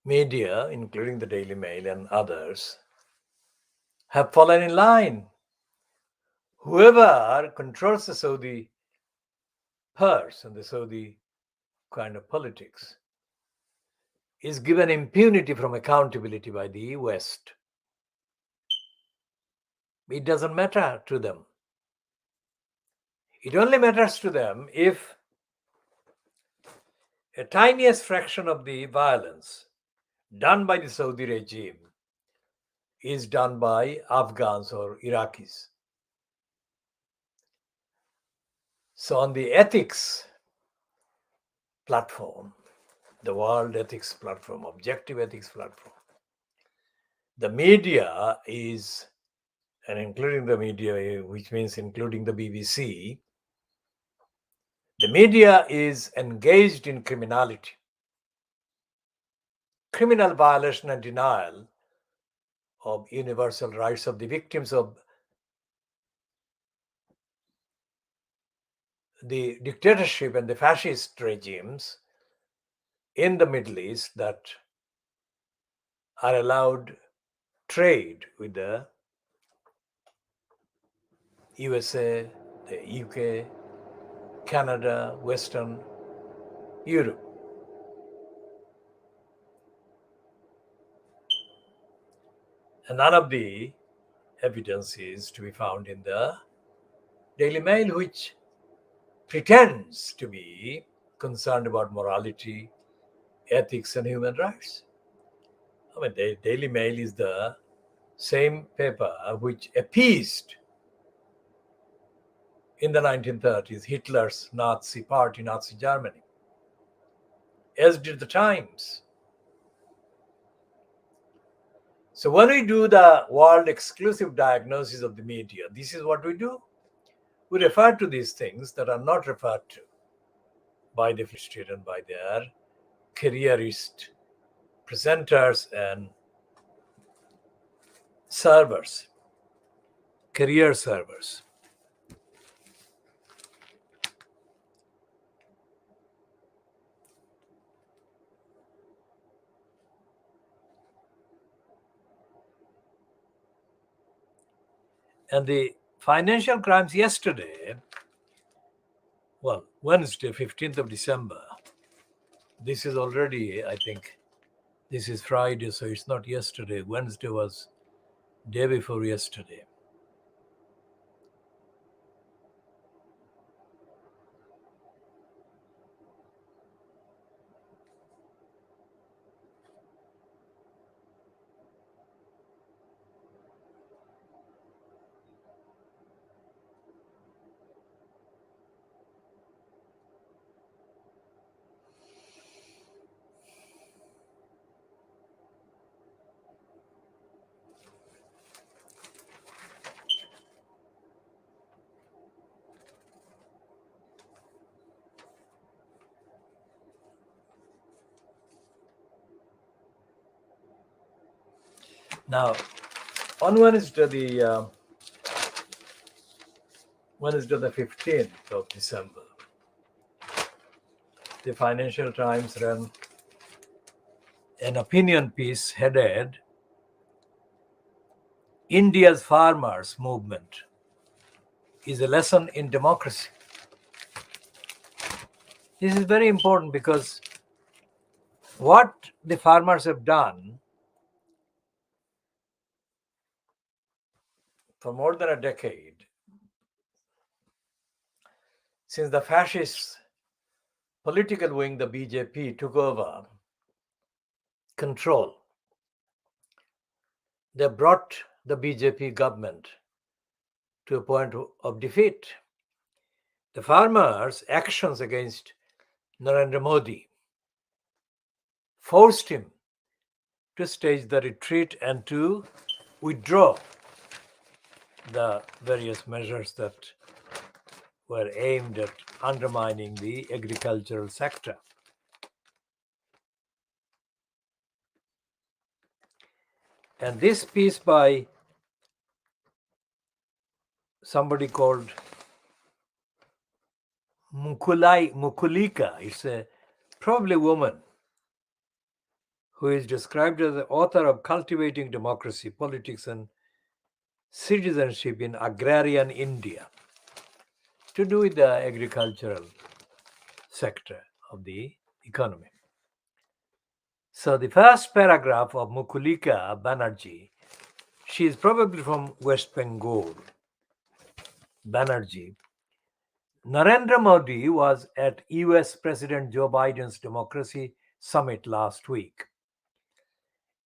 media, including the Daily Mail and others, have fallen in line. Whoever controls the Saudi purse and the Saudi kind of politics is given impunity from accountability by the West. It doesn't matter to them. It only matters to them if a tiniest fraction of the violence done by the Saudi regime is done by Afghans or Iraqis. So on the ethics platform, the world ethics platform, objective ethics platform, the media is, and including the media, which means including the BBC, the media is engaged in criminality, criminal violation and denial of universal rights of the victims of the dictatorship and the fascist regimes in the Middle East that are allowed trade with the USA, the UK, Canada, Western Europe. And none of the evidence is to be found in the Daily Mail, which pretends to be concerned about morality, ethics, and human rights. I mean, the Daily Mail is the same paper which appeased in the 1930s Hitler's Nazi party, Nazi Germany, as did the Times. So when we do the world exclusive diagnosis of the media, this is what we do. We refer to these things that are not referred to by the Free State and by their careerist presenters and servers, career servers. And the financial crimes yesterday, well, Wednesday, 15th of December, this is already, I think, this is Friday, so it's not yesterday. Wednesday was day before yesterday. Now, on Wednesday, the 15th of December, the Financial Times ran an opinion piece headed India's Farmers Movement is a lesson in democracy. This is very important because what the farmers have done for more than a decade, since the fascist political wing, the BJP, took over control, they brought the BJP government to a point of defeat. The farmers' actions against Narendra Modi forced him to stage the retreat and to withdraw the various measures that were aimed at undermining the agricultural sector. And this piece by somebody called Mukulika, it's a probably woman who is described as the author of Cultivating Democracy, Politics and Citizenship in Agrarian India, to do with the agricultural sector of the economy. So the first paragraph of Mukulika Banerjee, she is probably from West Bengal, Banerjee. Narendra Modi was at US President Joe Biden's Democracy Summit last week,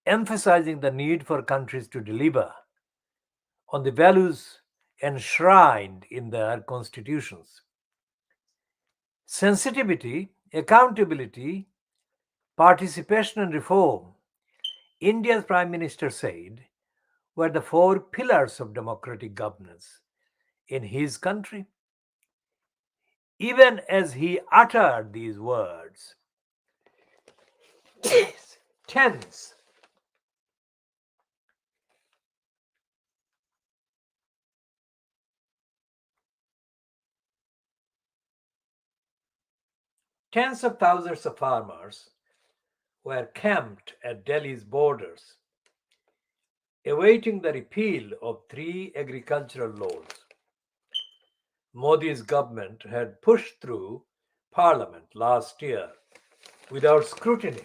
emphasizing the need for countries to deliver on the values enshrined in their constitutions. Sensitivity, accountability, participation and reform, India's Prime Minister said, were the four pillars of democratic governance in his country. Even as he uttered these words, tens of thousands of farmers were camped at Delhi's borders, awaiting the repeal of three agricultural laws Modi's government had pushed through Parliament last year without scrutiny.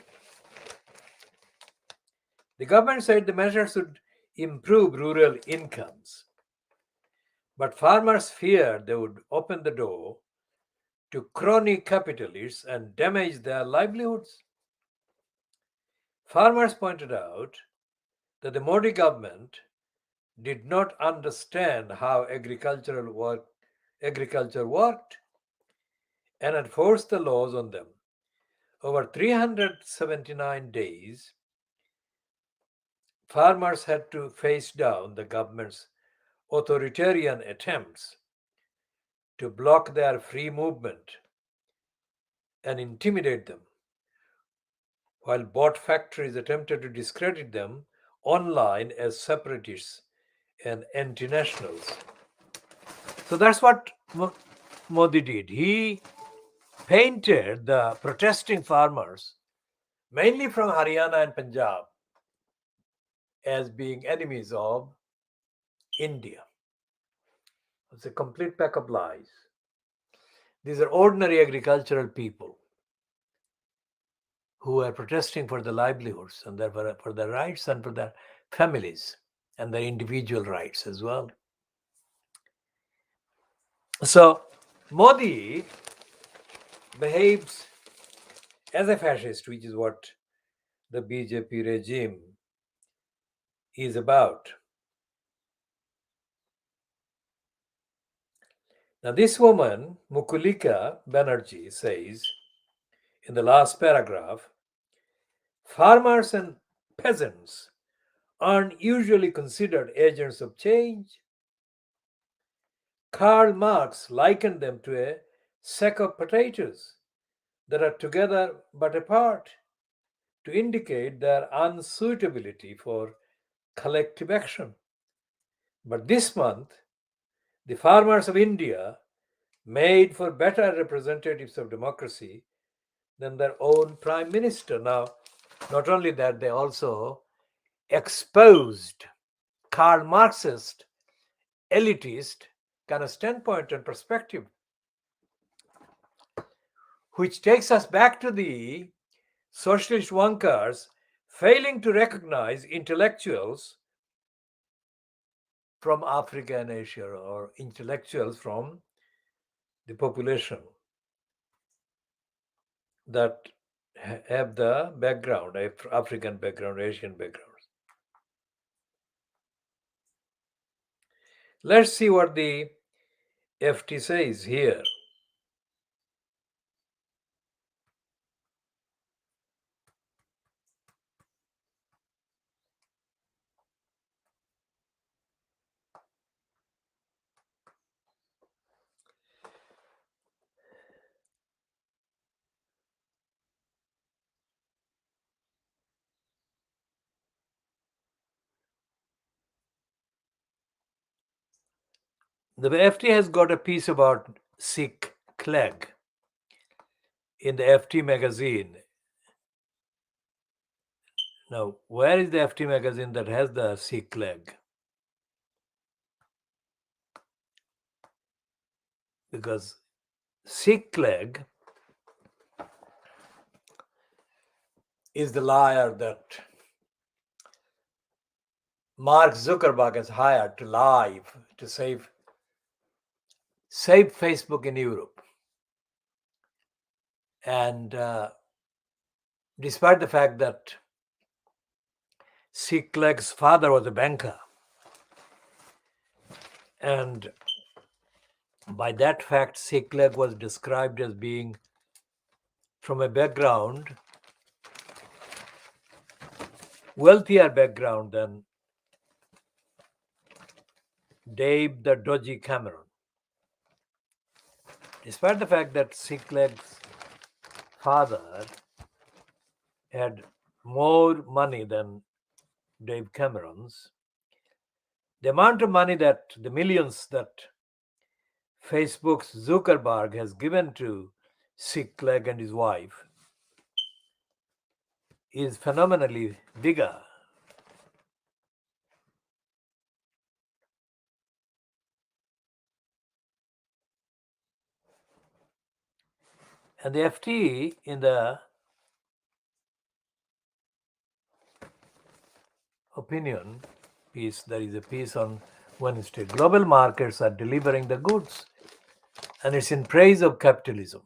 The government said the measures would improve rural incomes. But farmers feared they would open the door to crony capitalists and damage their livelihoods. Farmers pointed out that the Modi government did not understand how agriculture worked and had forced the laws on them. Over 379 days, farmers had to face down the government's authoritarian attempts to block their free movement and intimidate them, while bought factories attempted to discredit them online as separatists and anti-nationals. So that's what Modi did. He painted the protesting farmers, mainly from Haryana and Punjab, as being enemies of India. It's a complete pack of lies. These are ordinary agricultural people who are protesting for their livelihoods and for their rights and for their families and their individual rights as well. So Modi behaves as a fascist, which is what the BJP regime is about. Now, this woman, Mukulika Banerjee, says in the last paragraph, farmers and peasants aren't usually considered agents of change. Karl Marx likened them to a sack of potatoes that are together but apart, to indicate their unsuitability for collective action. But this month, the farmers of India made for better representatives of democracy than their own prime minister. Now, not only that, they also exposed Karl Marxist, elitist kind of standpoint and perspective, which takes us back to the socialist wonkers failing to recognize intellectuals from Africa and Asia, or intellectuals from the population that have the background, African background, Asian backgrounds. Let's see what the FT says here. The FT has got a piece about Sikh Clegg in the FT magazine. Now, where is the FT magazine that has the Sikh Clegg? Because Sikh Clegg is the liar that Mark Zuckerberg has hired to lie to save Facebook in Europe. And despite the fact that Sikh Clegg's father was a banker, and by that fact, Sikh Clegg was described as being from a background, wealthier background than Dave the Dodgy Cameron. Despite the fact that Sikh Clegg's father had more money than Dave Cameron's, the amount of money that the millions that Facebook's Zuckerberg has given to Sikh Clegg and his wife is phenomenally bigger. And the FT, in the opinion, piece. There is a piece on Wednesday. Global markets are delivering the goods, and it's in praise of capitalism.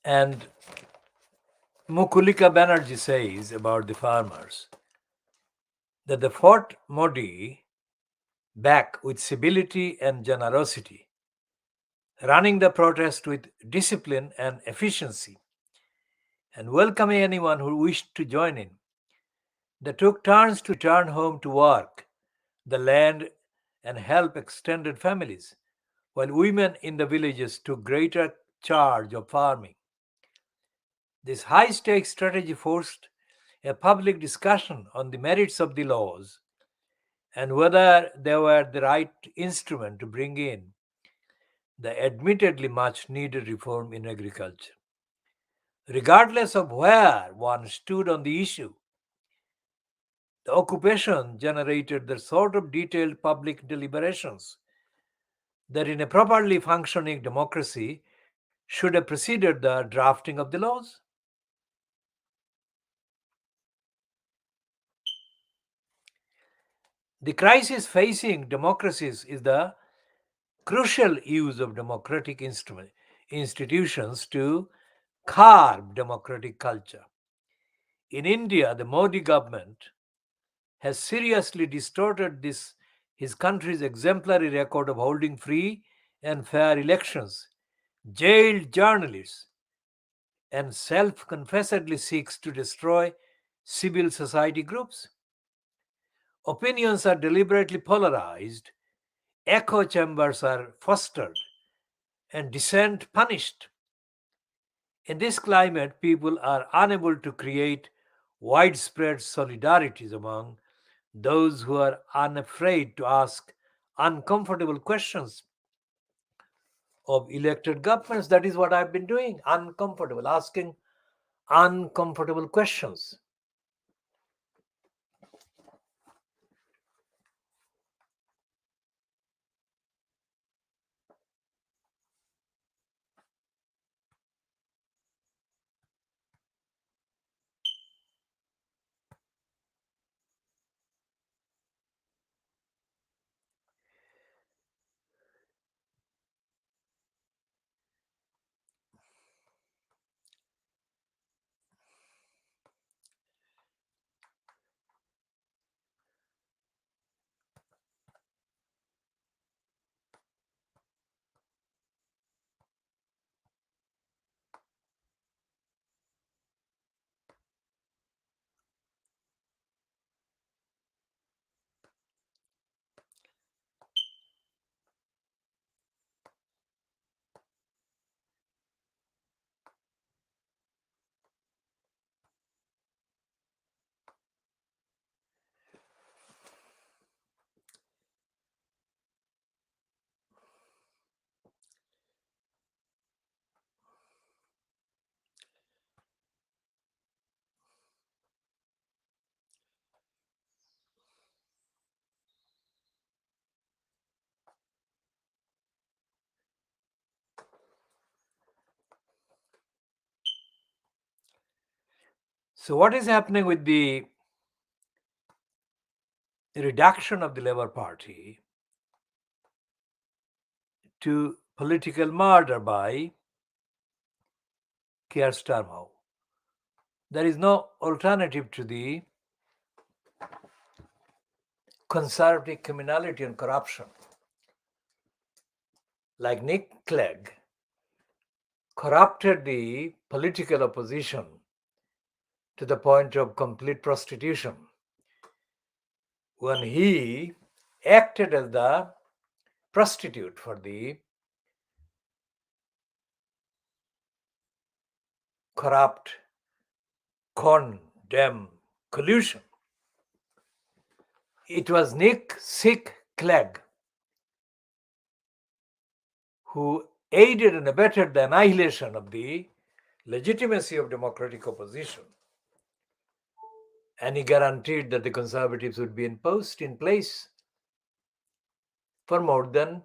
And Mukulika Banerjee says about the farmers that they fought Modi back with civility and generosity, running the protest with discipline and efficiency, and welcoming anyone who wished to join in. They took turns to return home to work, the land, and help extended families, while women in the villages took greater charge of farming. This high stakes strategy forced a public discussion on the merits of the laws and whether they were the right instrument to bring in the admittedly much needed reform in agriculture. Regardless of where one stood on the issue, the occupation generated the sort of detailed public deliberations that in a properly functioning democracy should have preceded the drafting of the laws. The crisis facing democracies is the crucial use of democratic institutions to carve democratic culture. In India, the Modi government has seriously distorted his country's exemplary record of holding free and fair elections, jailed journalists, and self-confessedly seeks to destroy civil society groups. Opinions are deliberately polarized, echo chambers are fostered, and dissent punished. In this climate, people are unable to create widespread solidarities among those who are unafraid to ask uncomfortable questions of elected governments. That is what I've been doing, uncomfortable, asking uncomfortable questions. So, what is happening with the reduction of the Labour Party to political murder by Keir Starmer? There is no alternative to the conservative criminality and corruption. Like Nick Clegg, corrupted the political opposition to the point of complete prostitution when he acted as the prostitute for the corrupt, condemned collusion. It was Haque Clegg who aided and abetted the annihilation of the legitimacy of democratic opposition. And he guaranteed that the conservatives would be in place for more than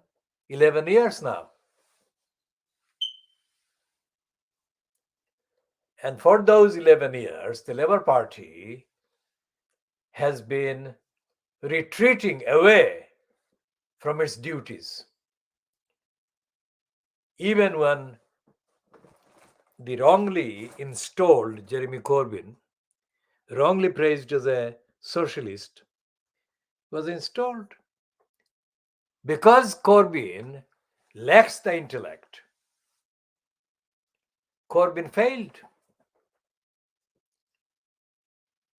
11 years now. And for those 11 years, the Labour Party has been retreating away from its duties. Even when the wrongly installed Jeremy Corbyn, wrongly praised as a socialist, was installed. Because Corbyn lacks the intellect, Corbyn failed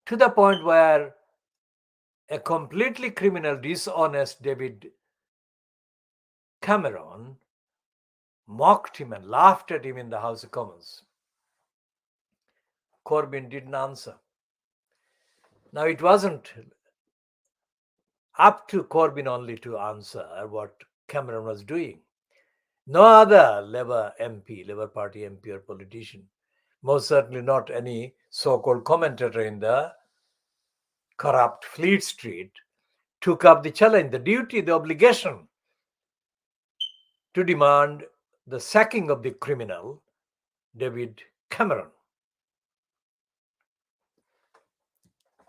to the point where a completely criminal, dishonest David Cameron mocked him and laughed at him in the House of Commons. Corbyn didn't answer. Now, it wasn't up to Corbyn only to answer what Cameron was doing. No other Labour Party MP or politician, most certainly not any so-called commentator in the corrupt Fleet Street, took up the challenge, the duty, the obligation to demand the sacking of the criminal David Cameron.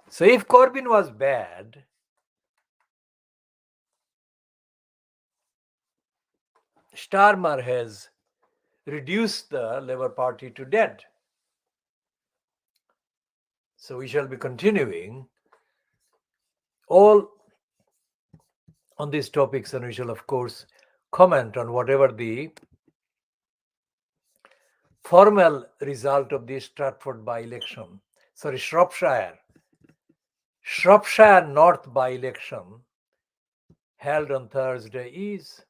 So if Corbyn was bad, Starmer has reduced the Labour Party to dead. So we shall be continuing all on these topics, and we shall of course comment on whatever the formal result of the Stratford by-election, Shropshire North by-election held on Thursday is.